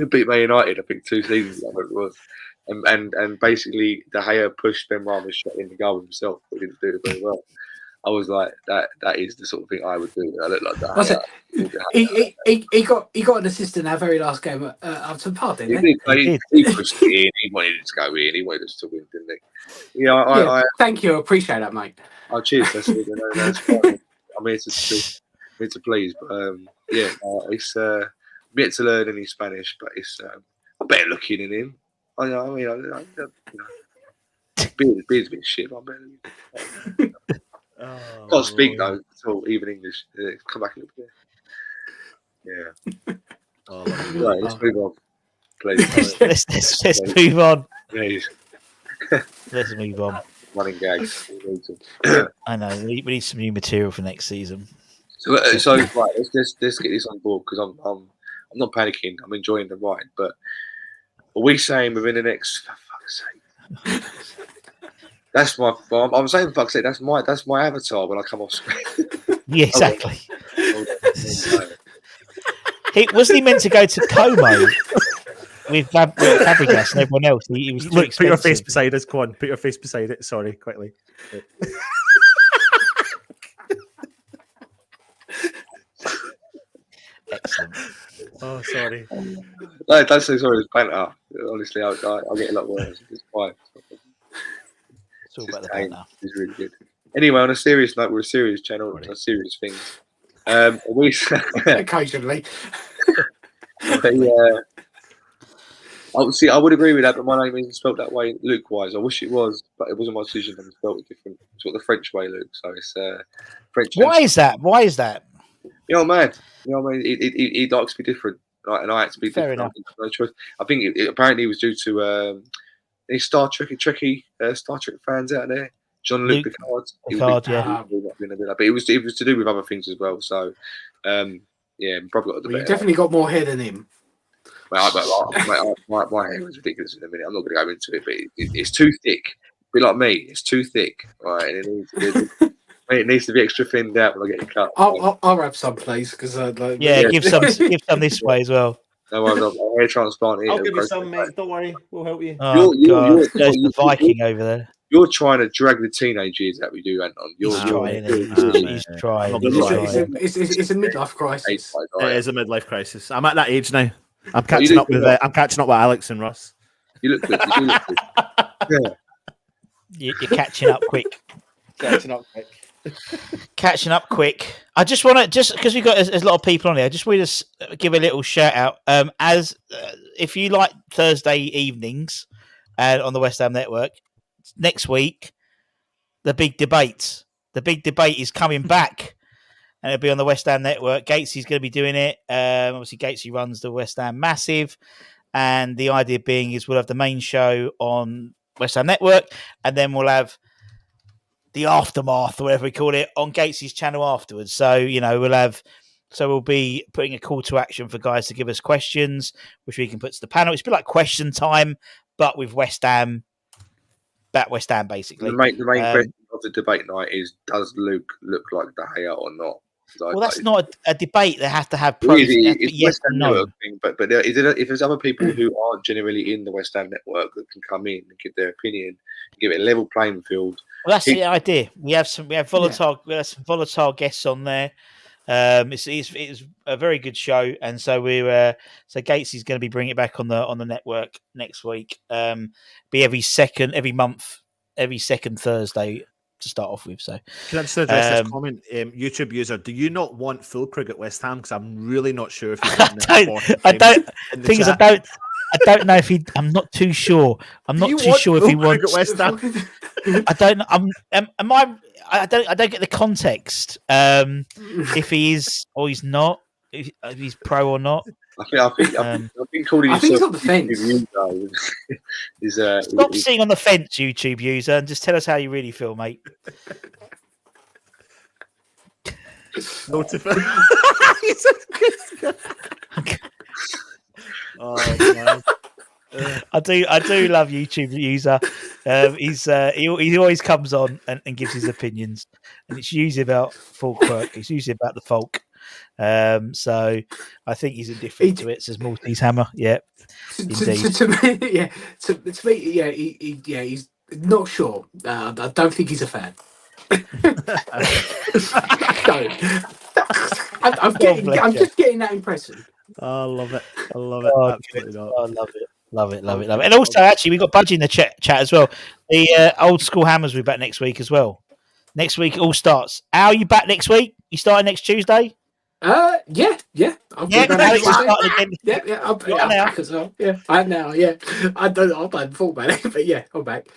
beat Man United, I think 2 seasons ago, whatever it was, and basically De Gea pushed Ben Rama's shot in the goal himself, but he didn't do it very well. I was like, that is the sort of thing I would do. I look like that. He got an assist in our very last game at Upton Park, didn't he? He pushed it in. He wanted it to go in. He wanted us to win, didn't he? Yeah, thank you. I appreciate that, mate. Oh, cheers. That's fine. I'm here to please, but it's I'm yet to learn any Spanish, but it's I'm better looking than him. Beard's a bit shit. I'm better. Can't speak though at all, even English. Come back a little bit. Yeah. Right, let's move on, please. let's move on. Please. Let's move on. Running gags. I know. We need some new material for next season. So right, let's get this on board because I'm not panicking. I'm enjoying the ride. But are we saying within the next? For fuck's sake. That's my. I'm saying, for fuck's sake, that's my avatar when I come off screen. Yeah, exactly. Wasn't he meant to go to Como with Fabregas and everyone else? He was Look, put your face beside us. Go on, put your face beside it. Sorry, quickly. Excellent. Oh, sorry. No, don't say sorry. It's banter. Honestly, I'll get a lot worse. It's fine. It's all about the banter. It's really good. Anyway, on a serious note, we're a serious channel. On serious things. We occasionally. Obviously, I would agree with that, but my name isn't spelled that way, Luke-wise. I wish it was, but it wasn't my decision. I spelled it different. It's the French way, Luke. So it's French. Why is that? Man. He likes to be different, right? And I had to be Fair different. enough. No choice. I think apparently it was due to any Star Trek fans out there. Jean-Luc Picard. Yeah. But it was to do with other things as well. So, probably got the better. You definitely got more hair than him. My hair is ridiculous in a minute. I'm not going to go into it, but it's too thick. Be like me, it's too thick, right? And it needs to be extra thinned out when I get it cut. I'll have some, please, because give some this way as well. No worries, I'll hair transplant it. I'll give you some, mate. Don't worry, we'll help you. Oh, God. There's the Viking over there. You're trying to drag the teenage years out we do, Anton. He's trying. He's trying. It's a midlife crisis. It is a midlife crisis. I'm at that age now. I'm catching up with Alex and Russ. You look good. You look good. Yeah. You're catching up quick. Catching up quick. I just want to, just because we've got a lot of people on here, I just want to give a little shout out. If you like Thursday evenings on the West Ham Network, next week, the big debate. The big debate is coming back, and it'll be on the West Ham Network. Gatesey's going to be doing it. Obviously, Gatesey runs the West Ham Massive, and the idea being is we'll have the main show on West Ham Network, and then we'll have the aftermath, or whatever we call it, on Gatesey's channel afterwards. So, we'll be putting a call to action for guys to give us questions, which we can put to the panel. It's a bit like question time, but with West Ham, basically. The main question of the debate night is: does Luke look like De Gea or not? Well, that's not a debate. They have to have pros. It's yes and no. Thing, but if there's other people who aren't generally in the West Ham Network that can come in and give their opinion, give it a level playing field. Well, that's the idea. We have volatile guests on there. It's a very good show, and so Gatesey's going to be bringing it back on the network next week. Be every second Thursday to start off with. So can I just address this comment? YouTube user, do you not want Fullkrug at West Ham? Because I'm really not sure if he's I don't know if he. I'm not too sure. I'm not too sure if he wants West Ham. I don't. I don't get the context. If he is or he's not. If he's pro or not. I think calling he's on the fence. Stop sitting on the fence, YouTube user, and just tell us how you really feel, mate. Oh, I do love YouTube user. He always comes on and gives his opinions, and it's usually about Fullkrug. It's usually about the folk. So I think he's indifferent to it. Says Maltese Hammer. Yeah, indeed. To me, he's not sure. I don't think he's a fan. I'm just getting that impression. Oh, I love it. Oh, I love it. And also, actually, we got Budgie in the chat as well. The old school Hammers will be back next week as well. Next week it all starts. Al, you back next week? You starting next Tuesday? Yeah. Alex is starting again. Yeah. I'm back as well. Yeah, I am now. Yeah, I hadn't thought about it, but yeah, I'm back.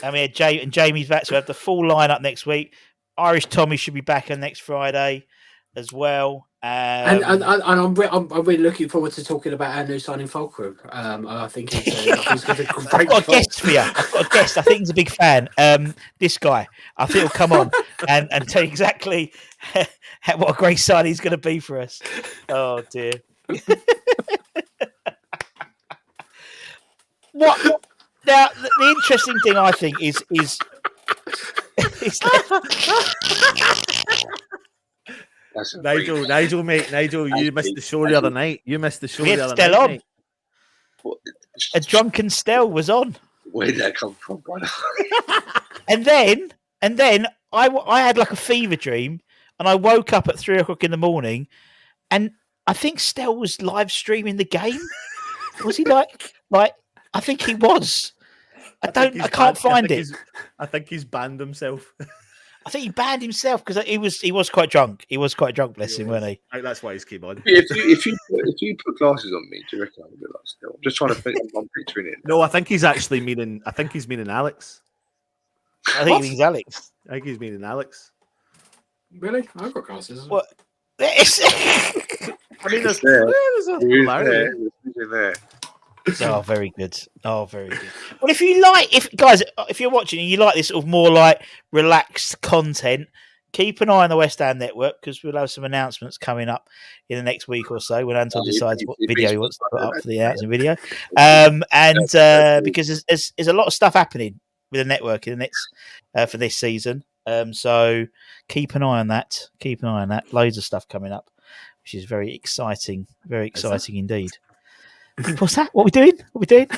I mean, Jamie's back, so we have the full lineup next week. Irish Tommy should be back on next Friday as well. And I'm really looking forward to talking about our new signing, Fullkrug. I think he's going to be great. I've got a guest for you. I think he's a big fan. This guy, I think he'll come on and tell you exactly what a great signing he's going to be for us. Oh dear. What? Now the interesting thing I think is Nigel, mate. Nigel, you missed the show the other night. We had Stell on. A drunken Stell was on. Where did that come from, brother? and then I had like a fever dream, and I woke up at 3:00 in the morning, and I think Stell was live streaming the game. Was he like? I think he was. I can't find it. I think he's banned himself. I think he banned himself because he was quite drunk. He was quite drunk, bless him, wasn't he? That's why he's keen on. If you put glasses on me, do you reckon I'm a bit like Stell? I'm just trying to think. I'm picturing it. No, I think he's actually meaning. I think he's meaning Alex. I think he means Alex. I think he's meaning Alex. Really? I've got glasses. What? I mean, there's a similarity there. Oh, very good. Well, if you're watching and you like this sort of more like relaxed content, keep an eye on the West Ham Network because we'll have some announcements coming up in the next week or so when Anton decides what video he wants to put up for the announcing video. Because there's a lot of stuff happening with the network in the next for this season. So keep an eye on that. Keep an eye on that. Loads of stuff coming up, which is very exciting. Very exciting indeed. What's that? What we doing? What we doing?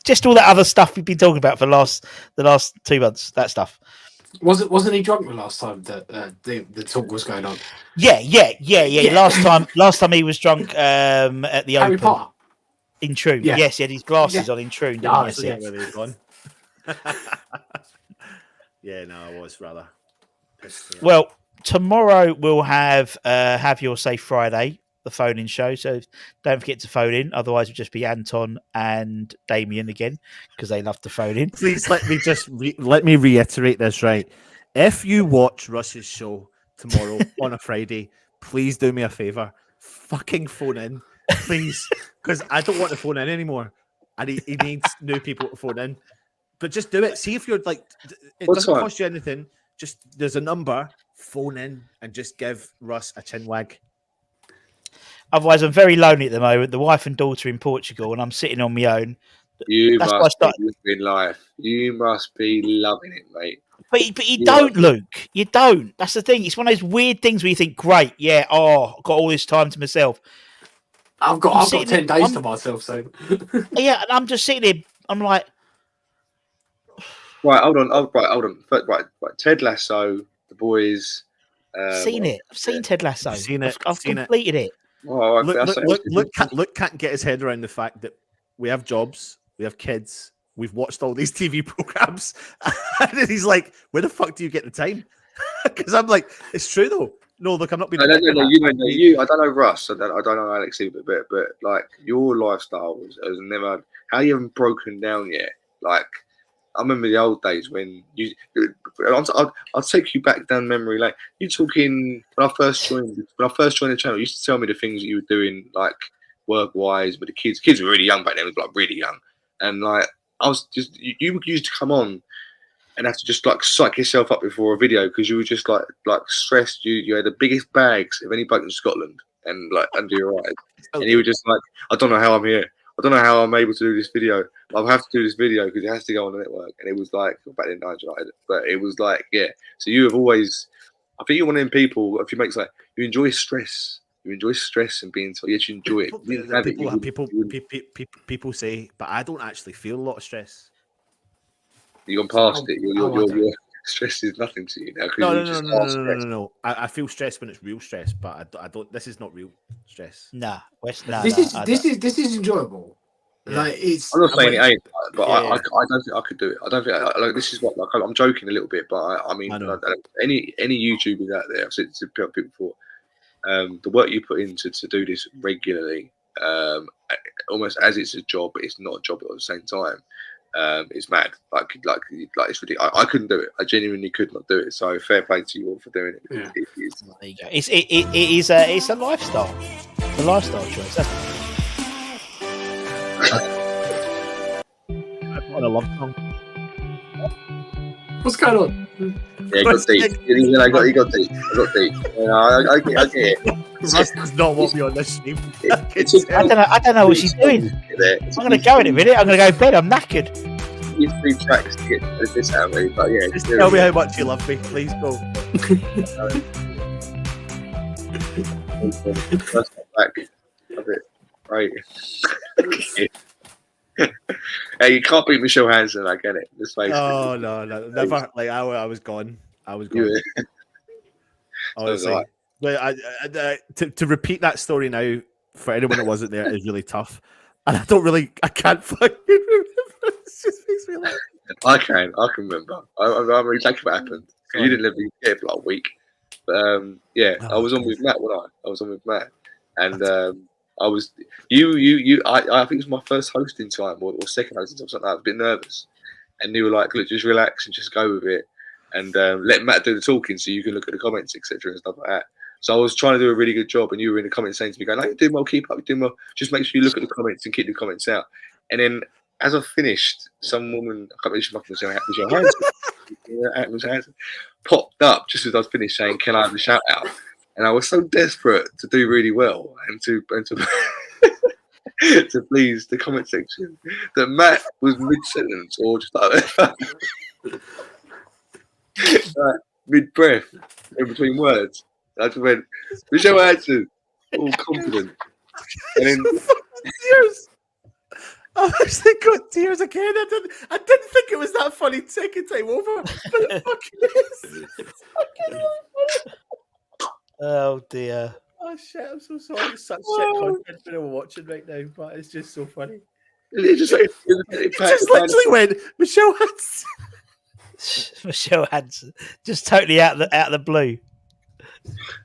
Just all that other stuff we've been talking about for the last 2 months. That stuff. Wasn't he drunk the last time that the talk was going on? Yeah. Last time he was drunk at the Harry Open Potter. in Troon. Yeah. Yes, he had his glasses on in Troon. Didn't he? Yes, Yes, yeah. Where they've gone. Yeah, no, I was rather pissed. Well, tomorrow we'll have Your Safe Friday, the phone-in show. So don't forget to phone in. Otherwise, it'll just be Anton and Damien again because they love to phone in. Please let me just let me reiterate this, right? If you watch Russ's show tomorrow on a Friday, please do me a favor. Fucking phone in, please, because I don't want to phone in anymore. And he needs new people to phone in. But just do it. See if you're like, it doesn't cost you anything. Just there's a number, phone in and just give Russ a chin wag. Otherwise, I'm very lonely at the moment. The wife and daughter in Portugal, and I'm sitting on my own. You must be living life. You must be loving it, mate. But you don't, Luke. You don't. That's the thing. It's one of those weird things where you think, great, yeah, I've got all this time to myself. I've got 10 days to myself, so yeah, and I'm just sitting there. I'm like, right, hold on. Right. Ted Lasso, The Boys. I've seen Ted Lasso. I've completed it. Oh, Luke can't get his head around the fact that we have jobs, we have kids, we've watched all these TV programs, and then he's like, "Where the fuck do you get the time?" Because I'm like, "It's true though." No, look, I'm not being. No, you. I don't know Russ. I don't know Alex either, but like your lifestyle has never. How you haven't broken down yet? Like I remember the old days when you. I'll take you back down memory lane. You talking when I first joined the channel. You used to tell me the things that you were doing, like work wise, with the kids. Kids were really young back then. It was like really young, and like I was just you used to come on and have to just like psych yourself up before a video because you were just like stressed. You had the biggest bags of any bloke in Scotland and like under your eyes, and you were just like, I don't know how I'm here. I don't know how I'm able to do this video. I'll have to do this video because it has to go on the network. And it was like back in United, but it was like So you have always, I think you're one of them people. If you make like you enjoy stress. You enjoy stress and being told, yes, you enjoy it. People say, but I don't actually feel a lot of stress. You've gone past it. Your stress is nothing to you now. No. I feel stress when it's real stress, but I don't. This is not real stress. This is enjoyable. Yeah. Like it's. I'm not saying it ain't, but I don't think I could do it. I don't think like this is what like I'm joking a little bit, but I mean any YouTubers out there, I've said to people before. The work you put into to do this regularly, almost as it's a job, but it's not a job at the same time. It's mad. Like it's ridiculous. I couldn't do it. I genuinely could not do it. So fair play to you all for doing it. Yeah. There you go. It's a lifestyle. It's a lifestyle choice. What a love song. What's going on? Yeah, got deep. I got deep. I get it. Russ does not want me on this stream. I don't know what she's doing. I'm going to go in a minute. I'm going to go to bed. I'm knackered. Use 3 tracks to get this out of me, but yeah. Just tell me how much you love me, please go. First back. Love it. Right. Hey, you can't beat Michelle Hansen. I get it. This face. Oh no, never. Like I was gone. I was gone. Honestly, to repeat that story now for anyone that wasn't there is really tough, and I can't fucking remember. It just makes me laugh. I can remember. I'm exactly what happened. You didn't live here for like a week, but I was on with Matt, wasn't I? I was on with Matt, and I was I think it was my first hosting time or second hosting time, something like that. I was a bit nervous, and you were like, "Look, just relax and just go with it, and let Matt do the talking, so you can look at the comments, etc. and stuff like that." So I was trying to do a really good job, and you were in the comments saying to me, "Going, no, you're doing well, keep up, you're doing well. Just make sure you look at the comments and keep the comments out." And then as I finished, some woman, I can't remember if she Atman's hands popped up just as I was finished saying, "Can I have a shout out?" And I was so desperate to do really well and to to please the comment section that Matt was mid-sentence or just like mid-breath in between words. I just went, Michelle Hansen, all confident. And then tears. I actually got tears again. I didn't think it was that funny second time over, but it fucking is. It's fucking really funny. Oh dear. Oh shit! I'm so sorry. It's such shit content for anyone watching right now, but it's just so funny. it just Literally went Michelle Hansen. Michelle Hansen, just totally out of the blue.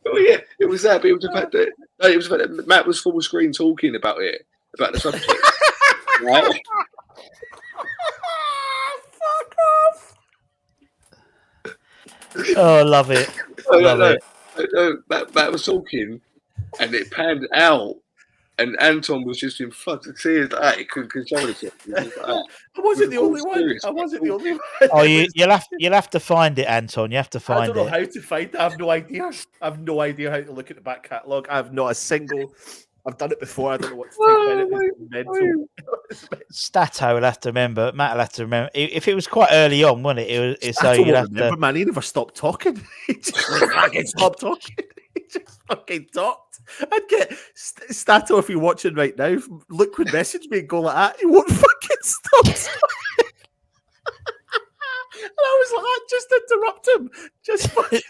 Oh yeah, it was that, but it was the fact that Matt was full screen talking about the subject. Right? Fuck off! Oh, love it. Love it. Matt was talking, and it panned out, and Anton was just in floods of tears. Like, he couldn't control himself. I wasn't the only one. I wasn't the only one. Oh, you'll have to find it, Anton. You have to find it. I don't know how to find it. I have no idea. I have no idea how to look at the back catalogue. I have not a single. I've done it before. I don't know what to think about it. It's mental. Stato will have to remember. Matt will have to remember. If it was quite early on, wasn't it? So Stato you'd have remember, to. man. He never stopped talking. He just fucking stopped talking. He just fucking talked. I'd get Stato, if you're watching right now, look would message me and go like that. He won't fucking stop talking. And I was like, just interrupt him. Just fucking.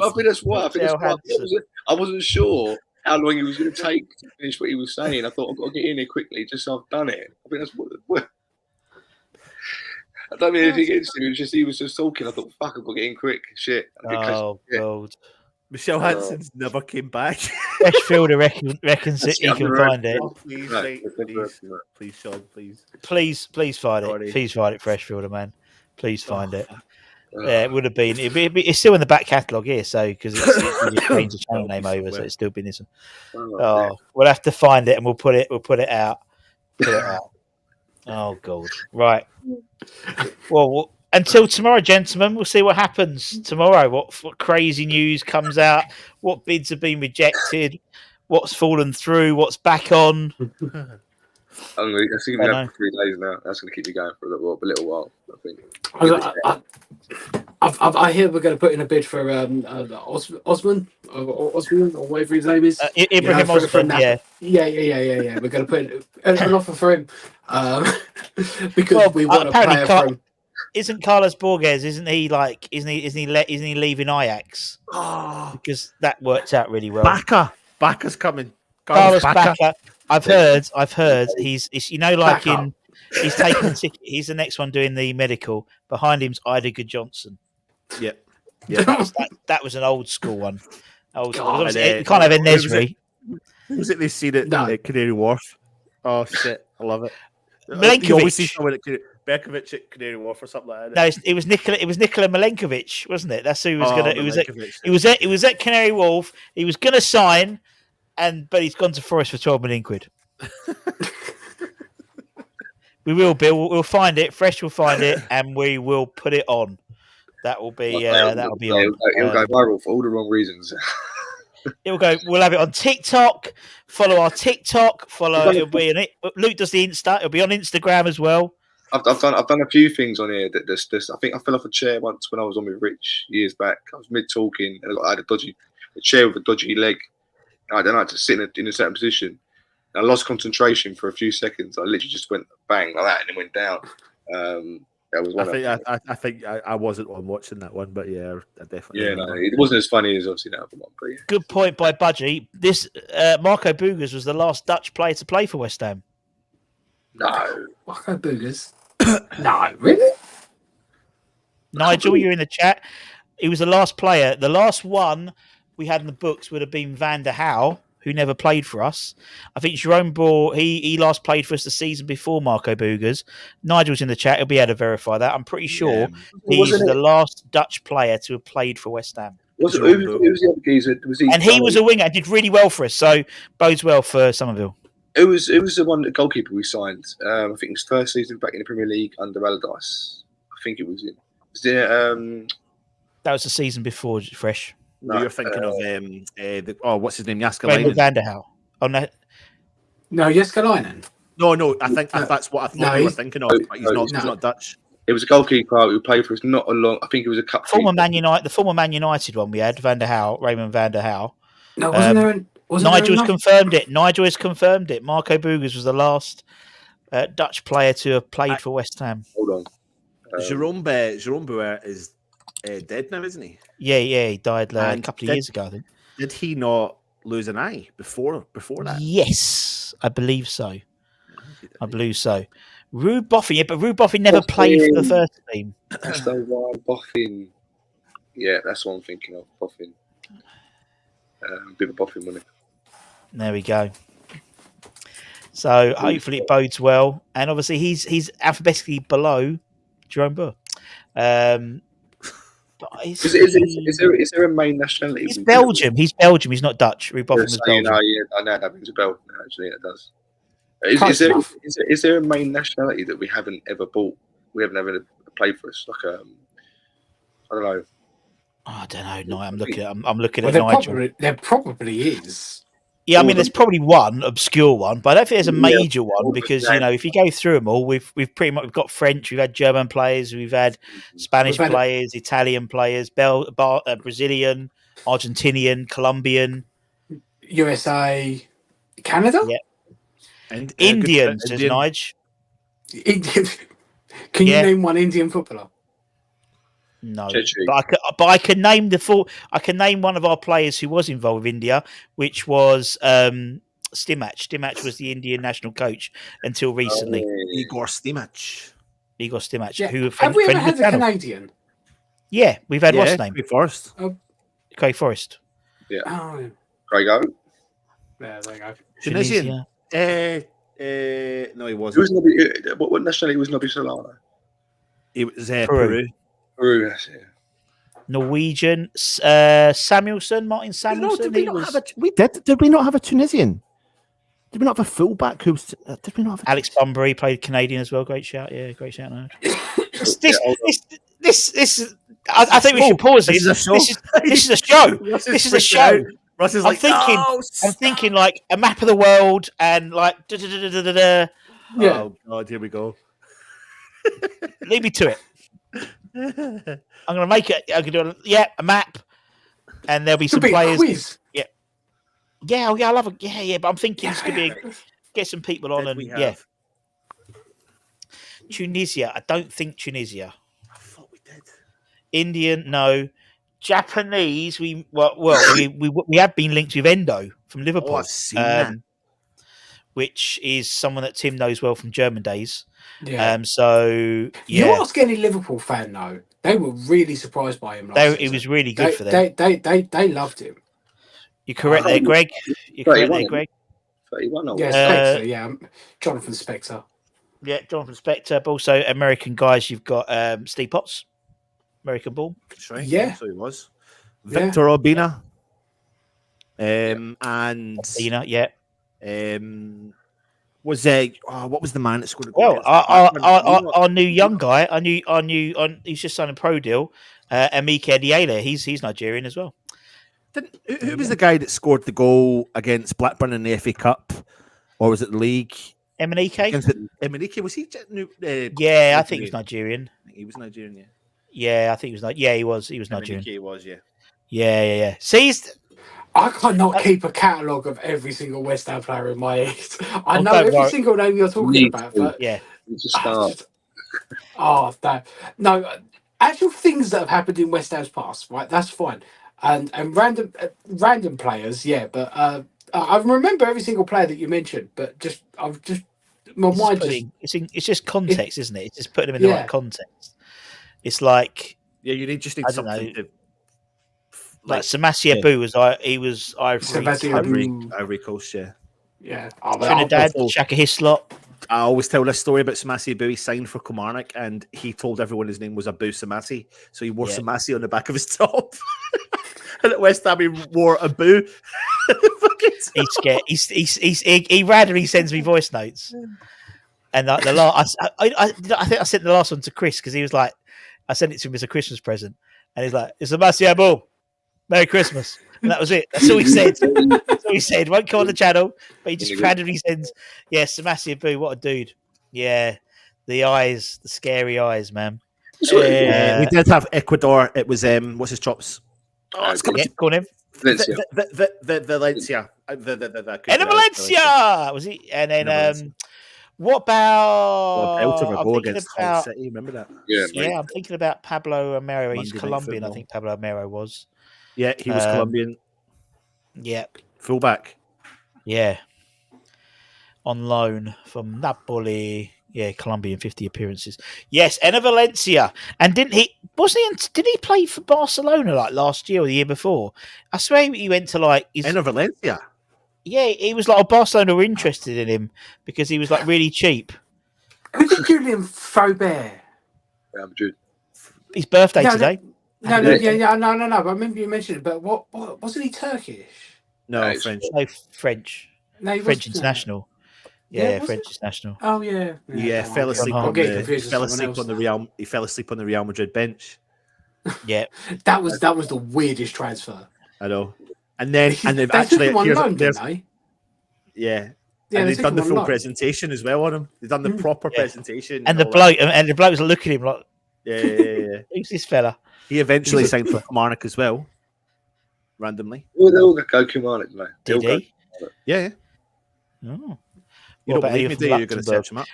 I think that's why. I wasn't sure how long he was going to take to finish what he was saying. I thought, I've got to get in here quickly, just so I've done it. I think that's what I don't mean anything against him. It was just he was just talking. I thought, fuck, I've got to get in quick. Shit. Oh God. Michelle Hansen's never came back. Freshfielder reckons that he can find it. Oh, please, please, Sean, please. Please find it. Please find it, Freshfielder, man. Please find it. Yeah, it would have been. It's still in the back catalogue here, so because it's changed the channel name over, so it's still been this one. Oh, we'll have to find it and we'll put it out. Oh God! Right. Well, until tomorrow, gentlemen, we'll see what happens tomorrow. What crazy news comes out? What bids have been rejected? What's fallen through? What's back on? I see we have for 3 days now. That's going to keep you going for a little while. I think. I hear we're going to put in a bid for Osman or whatever his name is. Ibrahim Osman. Yeah. We're going to put in an offer for him because we want a player from. Isn't Carlos Borges? Isn't he leaving Ajax? Because that worked out really well. Bacca's coming. Carlos Bacca. I've heard he's taking the ticket. He's the next one doing the medical. Behind him's Idegger Johnson. Yep. That was an old school one. You can't have a Nesri. Was it they seen it at Canary Wharf? Oh shit, I love it. Milenkovic. You always see someone at Bekovic at Canary Wharf or something like that. No, it was Nikola Milenkovic, wasn't it? That's who he was gonna. It was at Canary Wharf. He was gonna sign, but he's gone to Forest for 12 million quid. We will, Bill. We'll find it. Fresh will find it, and we will put it on. That will be. That'll be on. It'll go viral for all the wrong reasons. It'll go. We'll have it on TikTok. Follow our TikTok. It'll be in it. Luke does the Insta. It'll be on Instagram as well. I've done a few things on here. I think I fell off a chair once when I was on with Rich years back. I was mid talking, and I had a chair with a dodgy leg. I don't know, I had to sit in a certain position. I lost concentration for a few seconds. I literally just went bang like that, and it went down. That was one. I think I wasn't on watching that one, but yeah, I definitely. Yeah, no, it wasn't as funny as obviously that other one. But yeah. Good point by Budgie. This Marco Boogers was the last Dutch player to play for West Ham. No, Marco Boogers. No, really? Nigel, you're in the chat. He was the last player. The last one we had in the books would have been Van der Hau, who never played for us. I think Jerome Bohr, he last played for us the season before Marco Boogers. Nigel's in the chat. He'll be able to verify that. I'm pretty sure he's the last Dutch player to have played for West Ham. Who was the other geezer? And he was a winger. Did really well for us. So bodes well for Summerville. It was the one, the goalkeeper we signed. I think his first season back in the Premier League under Allardyce. I think it was him. Is it, That was the season before, Fresh. No, You're thinking of what's his name? Raymond Jaskalainen. van der Hau. Oh, no. No, Jeskalainen. No, I think No. that's what I thought No, you were he's- thinking of. But he's not. no. He's not Dutch. it was a goalkeeper who played for us not a long. I think it was a cup. The former keeper. Man United one we had, Van der Hau, Raymond van der Hau. No, wasn't there? Nigel has confirmed it. Nigel has confirmed it. Marco Boogers was the last Dutch player to have played for West Ham. Hold on. Jerome Boer is dead now, isn't he? Yeah, he died a And couple of years ago, I think. Did he not lose an eye before that? Yes, I believe so. I believe so. Rue Boffin, yeah, but Rue Boffin never played for the first team. That's the one, Boffin. Yeah, that's what I'm thinking of, Boffin. Bit of Boffin, wasn't it? There we go. So hopefully it bodes well, and obviously he's alphabetically below Jerome Boer. But Is there a main nationality? He's Belgium. He's Belgium. He's not Dutch. Rue Boffin was Belgium. I know that rings a bell. No, actually, it does. Is there a main nationality that we haven't ever bought? We haven't ever played for us. Like I don't know. Oh, I don't know. No, I'm looking Well, at Nigel. there probably is. Yeah, I mean, there's probably one obscure one, but I don't think there's a major one because if you go through them all, we've pretty much got French, we've had German players, we've had Spanish players, Italian players, Brazilian, Argentinian, Colombian, USA, Canada, yeah, and Indian, says Nige. Indian. Can you name one Indian footballer? No, but I can name I can name one of our players who was involved with India, which was Stimac. Stimac was the Indian national coach until recently. Igor Stimac. Yeah. Who have we ever had a Canadian? Yeah, we've had what's his name? Craig Forrest. Yeah. Oh, Craig O. there you go. Tunisian. No, he wasn't. What nationality was Nobby Solano? It was Peru. Peru, that's it. Norwegian, Samuelson, Martin Samuelson. Did we not have a Tunisian? Did we not have a fullback who's? Did we not have Alex Bunbury played Canadian as well. Great shout, yeah, great shout. This. I think we should pause this. This is a show. This is a show. Russ is I'm thinking like a map of the world and like. Yeah. Oh God, here we go. Leave me to it. I'm gonna make it. I can do a map, and there'll be some players. Quiz. Yeah, I love it. Yeah. But I'm thinking this could be get some people on and Tunisia. I don't think Tunisia. I thought we did. Indian, no. Japanese. We have been linked with Endo from Liverpool. I've seen that. Which is someone that Tim knows well from German days. Yeah. You ask any Liverpool fan though, they were really surprised by him. It was really good for them. They loved him. You're correct there, Greg. You're correct there, Greg. 31. Yeah, Spectre. Yeah, Jonathan Spectre. Yeah, Jonathan Spectre. But also American guys. You've got Steve Potts, American ball. That's right. Yeah. So he was. Victor Obina. And Obina, yeah. Was there? What was the man that scored a Well, goal? our new young guy. I knew. He's just signed a pro deal. Amike Adiele. He's Nigerian as well. Who was the guy that scored the goal against Blackburn in the FA Cup, or was it the league? Emenike. Emenike, was he? Yeah, I think he was Nigerian. I think he was Nigerian. Yeah. Yeah, I think he was. Yeah, he was. He was Nigerian. He was. Yeah. Yeah. See, I cannot keep a catalogue of every single West Ham player in my head. I know every single name you're talking about, but yeah, just start. No, actual things that have happened in West Ham's past, right? That's fine, and random players, yeah. But I remember every single player that you mentioned, but my mind it's just context, isn't it? It's just putting them in the right context. It's like you need something to. Like Samasia Boo was Ivory Coast, yeah. Yeah. Trinidad, Shaka Hislop. I always tell this story about Samasi Abu. He signed for Kilmarnock and he told everyone his name was Abu Samasi. So he wore Samasi on the back of his top. And at West Ham he wore Abu. He's scared. He randomly sends me voice notes. And the last, I think I sent the last one to Chris because he was like, I sent it to him as a Christmas present, and he's like, "It's a Massimo Ball. Merry Christmas." And that was it. That's all he said. That's all he said. Won't come on the channel, but he just randomly sends, "Yeah, Sebastian Boo, what a dude." Yeah, the eyes, the scary eyes, man. We did have Ecuador. It was what's his chops? Oh, it's coming. Yeah, go on in. Valencia. The Valencia. And Valencia was he? And then what about? I'm thinking against about. Hull City. Remember that? Yeah, mate. Yeah, I'm thinking about Pablo Amaro. He's Monday Night Colombian, I Football. think Pablo Amaro was. Yeah, he was Colombian Yeah, fullback. yeah. On loan from Napoli. Yeah, Colombian 50 appearances. Yes, Enner Valencia. And didn't he? Did he play for Barcelona like last year or the year before? I swear he went to like. Enner Valencia. Yeah, he was like, Barcelona were interested in him because he was like really cheap. Who did Julian Faubert? Real Madrid. His birthday today. No. But I remember you mentioned it. But what wasn't he Turkish? No, No, French. No, French. No, he French wasn't. international. Yeah, Yeah, was French it? international. Oh yeah. Yeah, fell asleep I'll on get the confused with fell someone asleep else on the now. Real. He fell asleep on the Real Madrid bench. Yeah. That was the weirdest transfer. I know. And they've They actually took him on loan, there's didn't they? yeah. Yeah, And they they've took done the him on full loan. presentation as well on him. They've done the proper presentation. And the all that. bloke's looking at him like, Yeah. who's this fella? He eventually signed for Kilmarnock as well. Randomly. Well, they all go Kilmarnock, mate. They all Did go. he? Yeah. Oh. You What don't about believe me, anyone do from you? You're going to Luxembourg? search him up.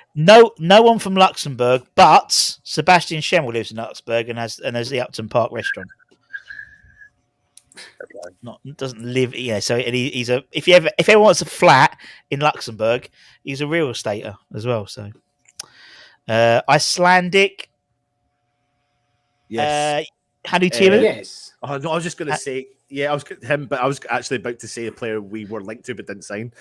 No one from Luxembourg, but Sebastian Schemmel lives in Luxembourg and has the Upton Park restaurant. Doesn't live, so he's a if anyone wants a flat in Luxembourg, he's a real estater as well. So Icelandic, Yes. Hannu Tiemann. Yes. Oh, no, I was just going to say, I was him, but I was actually about to say a player we were linked to but didn't sign.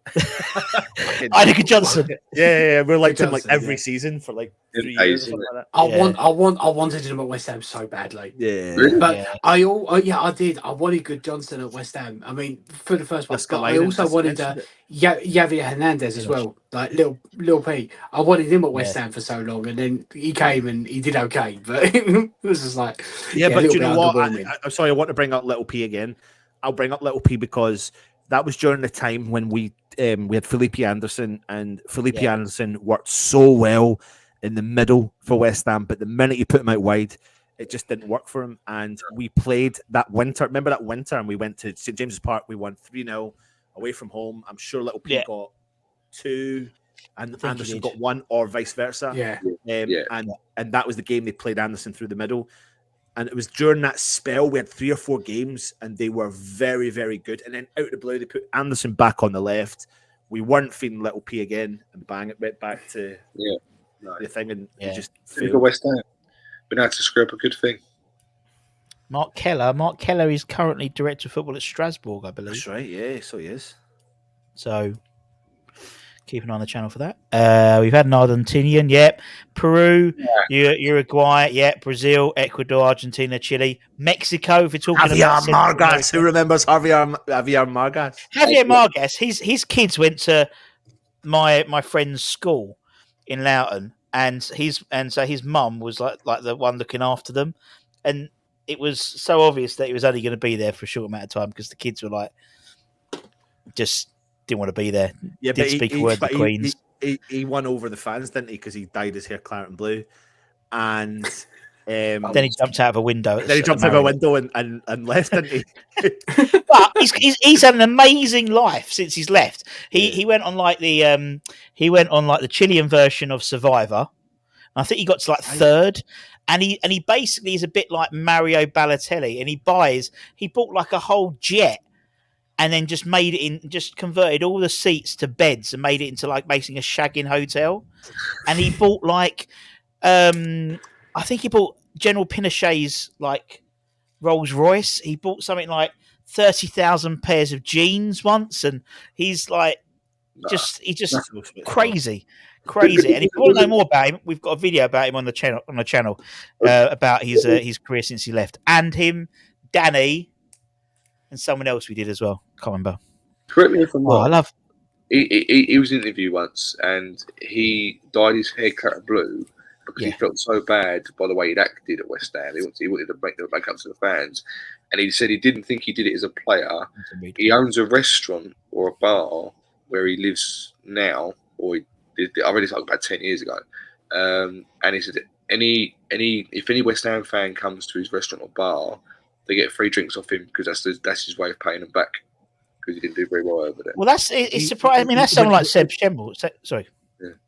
Heineken Johnson. Yeah, we're linked to him like Johnson, every yeah. season for like 3 Amazing. years or something like that. I wanted him at West Ham so badly. Yeah. Really? But I did. I wanted Good Johnson at West Ham. I mean, for the first one, That's but I Galainen, also that's wanted mentioned it. Javier Hernandez as well, like little P. I wanted him at West Ham for so long, and then he came and he did okay, but it was just like But a little you know bit what? underwhelming. I'm sorry, I want to bring up Little P again. I'll bring up Little P because that was during the time when we had Felipe Anderson, and Felipe Anderson worked so well in the middle for West Ham, but the minute you put him out wide, it just didn't work for him. And we played that winter. Remember that winter? And we went to St James's Park. We won 3-0 away from home. I'm sure Little P got 2, and Anderson got 1, or vice versa. Yeah. And that was the game they played Anderson through the middle. And it was during that spell we had 3 or 4 games, and they were very, very good. And then out of the blue, they put Anderson back on the left. We weren't feeding Little P again, and bang, it went back to the thing, and he just Look at failed. West Ham. Been able to screw up a good thing. Mark Keller is currently director of football at Strasbourg, I believe. That's right, yeah, so he is. So keep an eye on the channel for that. We've had an Argentinian, Peru, Uruguay, Brazil, Ecuador, Argentina, Chile, Mexico. If we're talking Javier about Margas. Who remembers Javier Margas? Javier Margas. His kids went to my friend's school in Loughton, and so his mum was like the one looking after them, and it was so obvious that he was only going to be there for a short amount of time because the kids were like just didn't want to be there. Yeah, didn't speak a word to the Queens. He won over the fans, didn't he? Because he dyed his hair claret and blue, and then he jumped out of a window. Then he jumped out of a window and left, didn't he? But he's had an amazing life since he's left. He went on like the Chilean version of Survivor. I think he got to like 3rd. And he basically is a bit like Mario Balotelli, and he bought like a whole jet and then just converted all the seats to beds and made it into like making a shagging hotel. And he bought like I think he bought General Pinochet's like Rolls Royce. He bought something like 30,000 pairs of jeans once, and he's like just crazy. And if you want to know more about him, we've got a video about him on the channel about his career since he left, and him, Danny, and someone else we did as well. Can't remember. Correct me if I'm wrong. I love. He was interviewed once, and he dyed his hair claret blue, because Yeah. he felt so bad by the way he'd acted at West Ham. He wanted to make up to the fans, and he said he didn't think he did it as a player. He owns a restaurant or a bar where he lives now, or he did. I read this like about 10 years ago, and he said if any West Ham fan comes to his restaurant or bar, they get free drinks off him because that's his way of paying them back because he didn't do very well over there. Well, it's surprising. I mean, that's someone like Seb Schemmel. Sorry.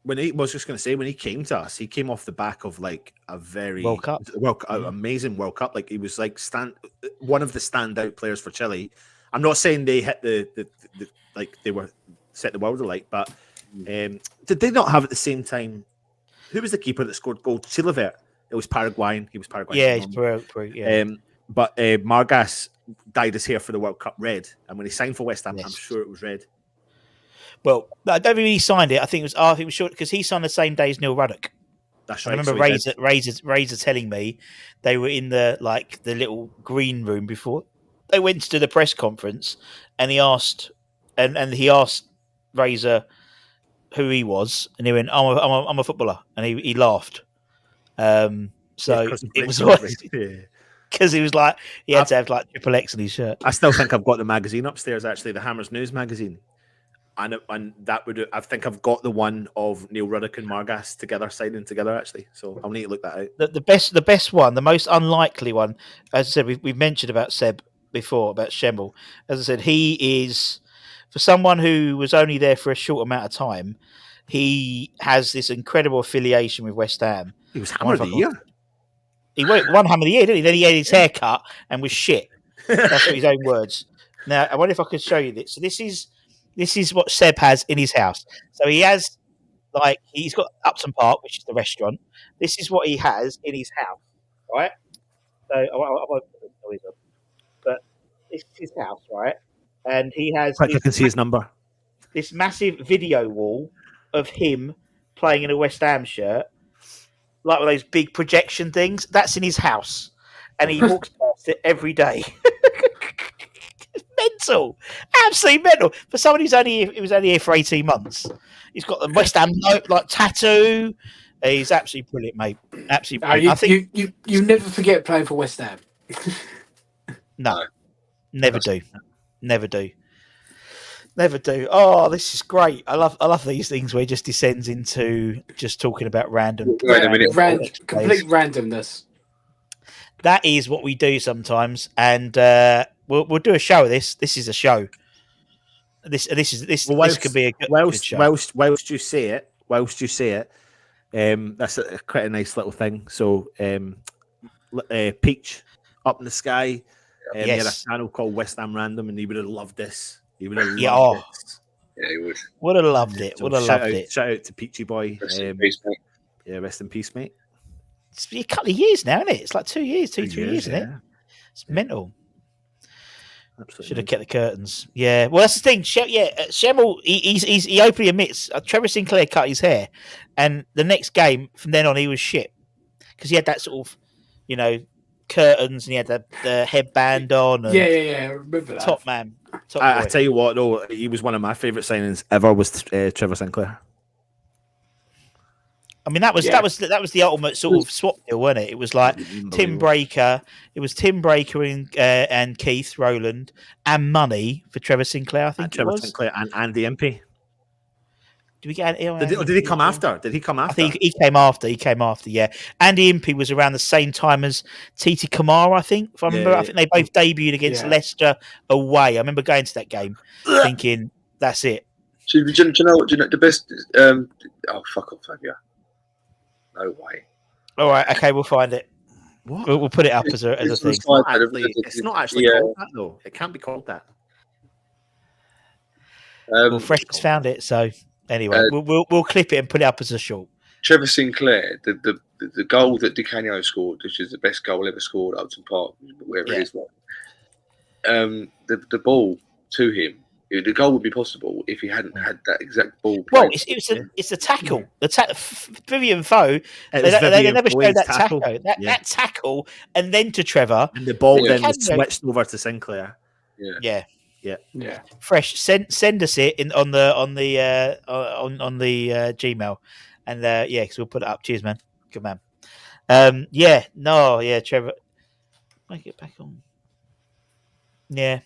When he was just going to say, when he came to us, he came off the back of like a very World Cup. amazing World Cup. Like he was like one of the standout players for Chile. I'm not saying they hit the like they were set the world alight, but did they not have at the same time? Who was the keeper that scored goal? Silver. It was Paraguayan. He was Paraguayan. Yeah, he's Peru. Yeah. But Margas dyed his hair for the World Cup red, and when he signed for West Ham, I'm sure it was red. Well, I don't think he signed it. I think it was short because he signed the same day as Neil Ruddock. That's right. I remember Razor telling me they were in the little green room before they went to the press conference, and he asked Razor who he was, and he went, "I'm a footballer," and he laughed. So it was because he was like he had to have like triple X in his shirt. I still think I've got the magazine upstairs. Actually, the Hammers News magazine. And that would, I think I've got the one of Neil Ruddock and Margas together, signing together, actually. So I'll need to look that out. The best one, the most unlikely one, as I said, we've mentioned about Seb before, about Schemmel. As I said, he is, for someone who was only there for a short amount of time, he has this incredible affiliation with West Ham. He was Hammer of the Year. He won Hammer of the Year, didn't he? Then he had his hair cut and was shit. That's his own words. Now, I wonder if I could show you this. So this is what Seb has in his house. So he has, he's got Upton Park, which is the restaurant. This is what he has in his house, right? So I won't put the noise on, but this is his house, right? And he has. I can see his number. This massive video wall of him playing in a West Ham shirt, like one of those big projection things. That's in his house, and he walks past it every day. Mental, absolutely mental for someone who's only here for 18 months. He's got the West Ham tattoo. He's absolutely brilliant, mate. Absolutely brilliant. I think you never forget playing for West Ham. No, never do. Oh, this is great. I love these things where it just descends into just talking about random. Complete randomness. That is what we do sometimes, and we'll do a show of this. This is a show. This could be a good show. Whilst you say it, that's quite a nice little thing. So, Peach up in the sky. He had a channel called West Ham Random, and he would have loved this. He would have loved this. Yeah, he would. Would have loved it. Shout out to Peachy Boy. Rest in peace, mate. Yeah, rest in peace, mate. It's a couple of years now, isn't it? It's like 2 years, 3 years, isn't it? It's mental. Absolutely. Should have kept the curtains. Yeah. Well, that's the thing. Schemmel, he openly admits Trevor Sinclair cut his hair, and the next game from then on he was shit because he had that sort of, curtains, and he had the headband on. And yeah. I remember that. Top man. I tell you what, though, he was one of my favourite signings ever. Was Trevor Sinclair. I mean, that was the ultimate sort of swap deal, wasn't it? It was like Tim Breaker. It was Tim Breaker and Keith Rowland and money for Trevor Sinclair. I think Trevor Sinclair and Andy Impey. Did we get? Did he come after? Did he come after? I think he came after. Yeah, Andy Impey was around the same time as Titi Kamara. I think, if I remember, I think they both debuted against Leicester away. I remember going to that game, thinking that's it. Do you know what? Do you know the best? Oh, fuck off, Fabio. No way. All right, okay, we'll find it. What? We'll put it up as a thing. It's not actually called that, though. It can't be called that. Well, Fresh has found it, so anyway, we'll clip it and put it up as a short. Trevor Sinclair, the goal that Di Canio scored, which is the best goal ever scored at Upton Park, wherever it is. The ball to him. The goal would be possible if he hadn't had that exact ball. Well, it's a tackle. Vivian Foe. They never showed that tackle. That tackle, and then to Trevor, and the ball then was switched over to Sinclair. Yeah. Yeah. Fresh. Send us it on the Gmail, and because we'll put it up. Cheers, man. Good man. Trevor. Make it back on. Yeah.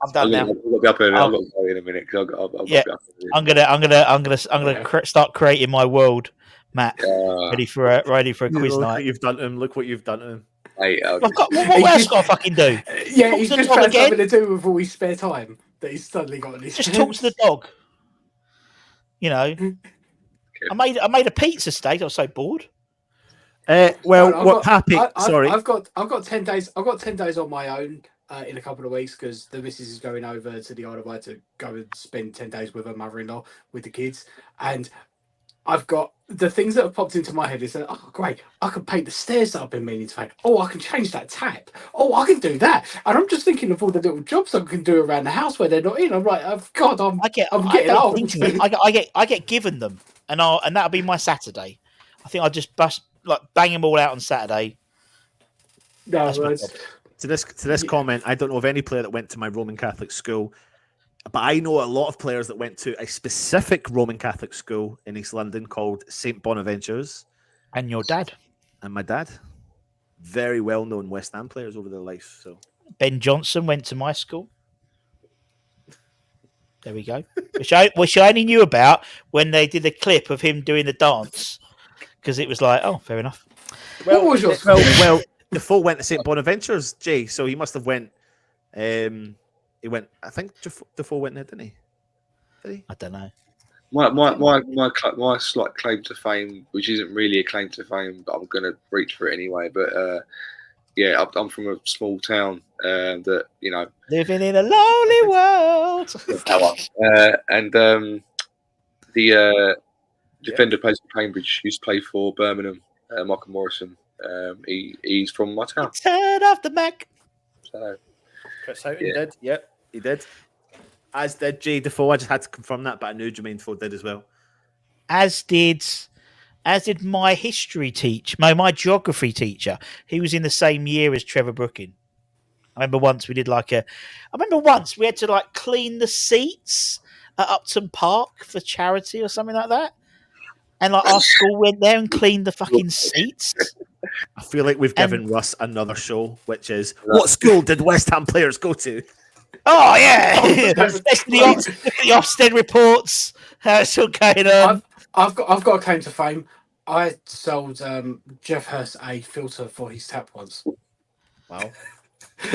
I'm done now. I've got to be up in a minute. Cause I'm gonna start creating my world, Matt. Ready for a quiz Look night. what you've done to him. Look what you've done to him. Hey, What else got to fucking do? Yeah, Talk he's to the just dog found again. something to do with all his spare time that he's suddenly got on his Just talk to the dog. You know, I made a pizza steak. I was so bored. Sorry. I've got 10 days. I've got 10 days on my own in a couple of weeks because the missus is going over to the Isle of Wight to go and spend 10 days with her mother-in-law with the kids, and I've got the things that have popped into my head is that, oh great, I can paint the stairs that I've been meaning to paint. Oh, I can change that tap. Oh, I can do that. And I'm just thinking of all the little jobs I can do around the house where they're not in. I'm like, oh, God, I'm getting old. I get given them, and that'll be my Saturday. I think I'll just bang them all out on Saturday. No, to this comment, I don't know of any player that went to my Roman Catholic school, but I know a lot of players that went to a specific Roman Catholic school in East London called St. Bonaventure's. And your dad. And my dad. Very well-known West Ham players over their life. So Ben Johnson went to my school. There we go. Which I only knew about when they did the clip of him doing the dance. Because it was like, oh, fair enough. What was your school? Well, Defoe went to St. Bonaventure's, Jay, so he must have went... He went. I think Defoe went there, didn't he? Did he? I don't know. My slight claim to fame, which isn't really a claim to fame, but I'm going to reach for it anyway. But I'm from a small town that living in a lonely world. The defender plays for Cambridge. Used to play for Birmingham. Michael Morrison. He's from my town. Turn off the Mac. So. Chris Houghton did. Yep, he did. As did Jay Defoe. I just had to confirm that, but I knew Jermaine Defoe did as well. As did my history teacher, my geography teacher. He was in the same year as Trevor Brooking. I remember once we had to clean the seats at Upton Park for charity or something like that. And our school went there and cleaned the fucking seats. I feel like we've given Russ another show, which is what school did West Ham players go to? Oh yeah, the Ofsted reports. How it's all going on. I've got a claim to fame. I sold Jeff Hurst a filter for his tap once. Wow.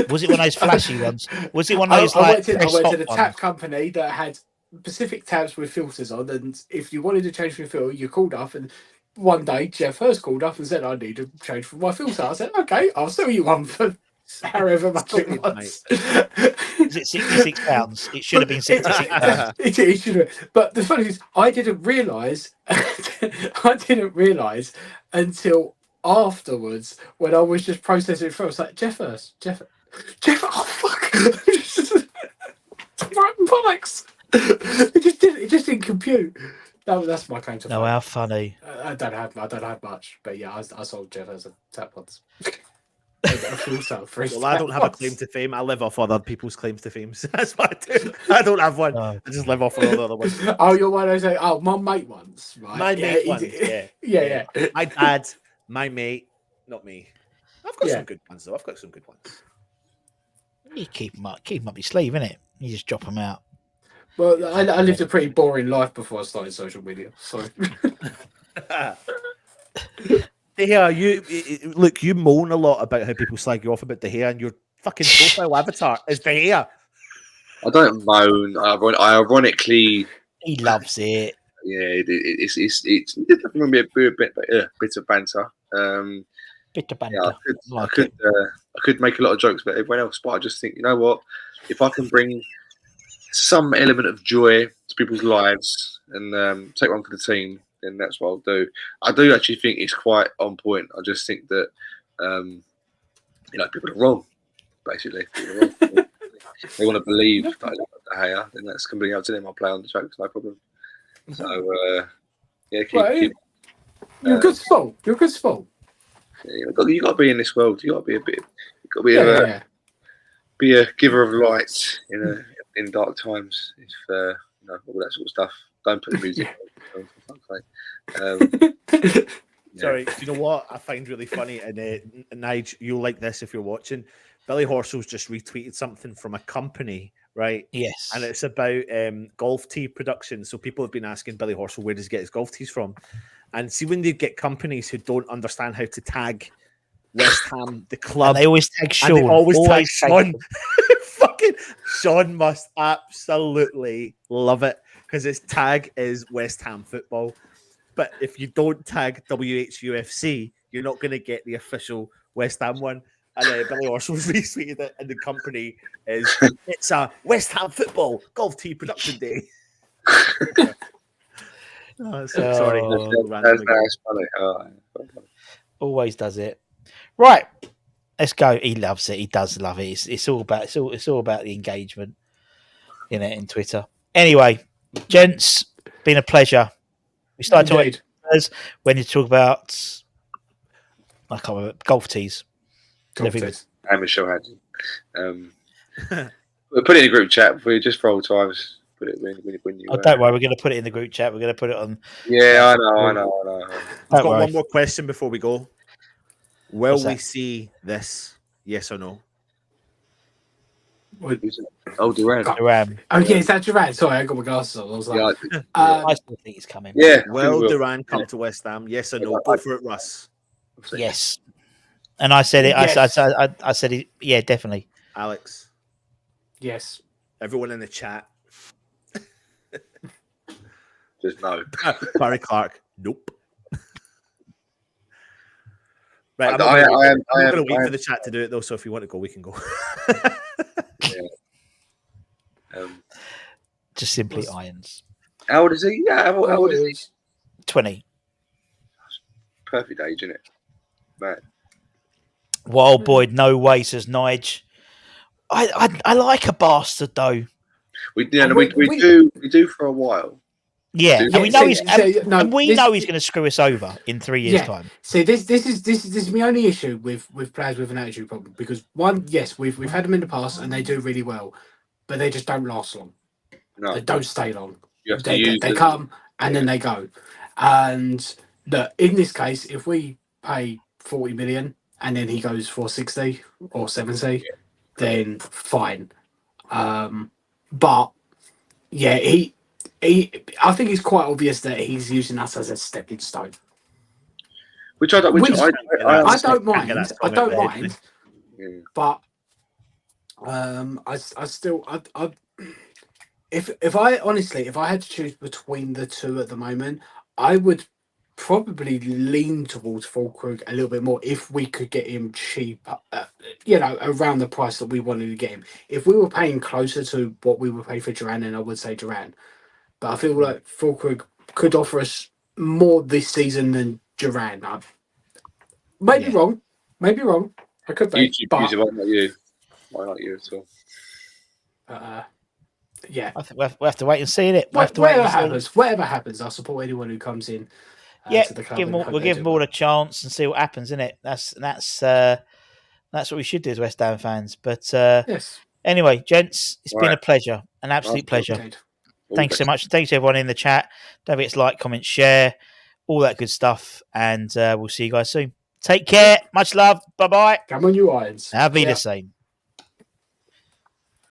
Was it one of those flashy ones? Was it one of those I went to the tap company that had Pacific tabs with filters on, and if you wanted to change your filter, you called up, and one day Jeff Hurst called up and said, I need to change for my filter. I said, okay, I'll sell you one for however much it was. Is it £66? It should have been £66. It should have. But the funny thing is, I didn't realise until afterwards when I was just processing it through. I was like, Jeff Hurst, Jeff, oh fuck. Bollocks. It just didn't compute. That's my claim to fame. No, how funny. I don't have much, but yeah, I sold Jeff as a tap once. Well, I don't have a claim to fame. I live off other people's claims to fame. That's what I do. I don't have one. No. I just live off all the other ones. Oh, you're one of those. Oh, my mate once. Right? My mate once. Yeah. My dad, my mate, not me. I've got some good ones though. I've got some good ones. You keep them up your sleeve, innit? You just drop them out. Well, I lived a pretty boring life before I started social media. So, yeah, you moan a lot about how people slag you off about the hair, and your fucking profile avatar is the hair. I don't moan. I ironically. He loves it. Yeah, it's definitely a bit of banter. Bit of banter. Yeah, I could make a lot of jokes about everyone else, but I just think, you know what? If I can bring some element of joy to people's lives and take one for the team, then that's what I'll do. I do actually think it's quite on point. I just think that people are wrong, basically. They want to believe that I love the hair, then that's completely up to them. I'll play on the jokes, no problem. So keep you're a good sport. You're a good sport. You got to be in this world. You got to be a bit. You got to be a giver of light in dark times. If all that sort of stuff. Don't put the music on. For fuck's sake. Yeah. Sorry, do you know what I find really funny? And Nige, you'll like this if you're watching. Billy Horsel's just retweeted something from a company, right? Yes. And it's about golf tee production. So people have been asking Billy Horsel, where does he get his golf tees from? And see, when they get companies who don't understand how to tag West Ham, the club, and they always tag Sean. and they always tag tag Sean. Fucking Sean must absolutely love it because his tag is West Ham football. But if you don't tag WHUFC, you're not going to get the official West Ham one. And Billy Orsel's retweeted it, and the company is it's a West Ham football golf tee production day. Sorry, That's funny. Always does it. Right, let's go. He loves it. He does love it. It's all about the engagement in it in Twitter. Anyway, gents, been a pleasure. We started talking when you talk about I can't remember golf tees. And Michelle had we'll put it in a group chat just for old times. Put it when you. Oh, don't worry, we're going to put it in the group chat. We're going to put it on. Yeah, I know. I've got one more question before we go. Will we see this? Yes or no? Oh, Duran. Oh, yeah, is that Duran? Sorry, I got my glasses on. I was like, I still think he's coming. Yeah. Will Duran come to West Ham? Yes or no? Go for it, Russ. Yes. And I said it. Yes. I said it. Yeah, definitely. Alex. Yes. Everyone in the chat. Just no. Barry Clark. Nope. Right, I'm going to wait for the chat to do it though. So if you want to go, we can go. Just simply irons. How old is he? Yeah, how old is he? 20. Perfect age, isn't it? Man. Wild boy, no way, says Nige. I like a bastard though. We do for a while. Yeah, and we know he's going to screw us over in 3 years' time. See, this is my only issue with players with an attitude problem because one, yes, we've had them in the past and they do really well, but they just don't last long. No, they don't stay long. You have to They come and then they go. And in this case, if we pay 40 million and then he goes for 60 or 70, then fine. But yeah, I think it's quite obvious that he's using us as a stepping stone. I don't mind. I don't mind. Yeah. But I still if I had to choose between the two at the moment, I would probably lean towards Fullkrug a little bit more if we could get him cheap, around the price that we wanted to get him. If we were paying closer to what we would pay for Duran, then I would say Duran. But I feel like Fullkrug could offer us more this season than Duran. Maybe wrong. I could be. YouTube user, why not you at all? Yeah. I think we'll have to wait and see it. Whatever happens, I'll support anyone who comes in. To the club we'll give them all a chance and see what happens, innit? That's what we should do as West Ham fans. But yes. Anyway, gents, it's been a pleasure, an absolute pleasure. Okay. Thanks so much. Thanks to everyone in the chat. Don't forget to like, comment, share, all that good stuff. And we'll see you guys soon. Take care. Much love. Bye-bye. Come on, you irons. Have be the same.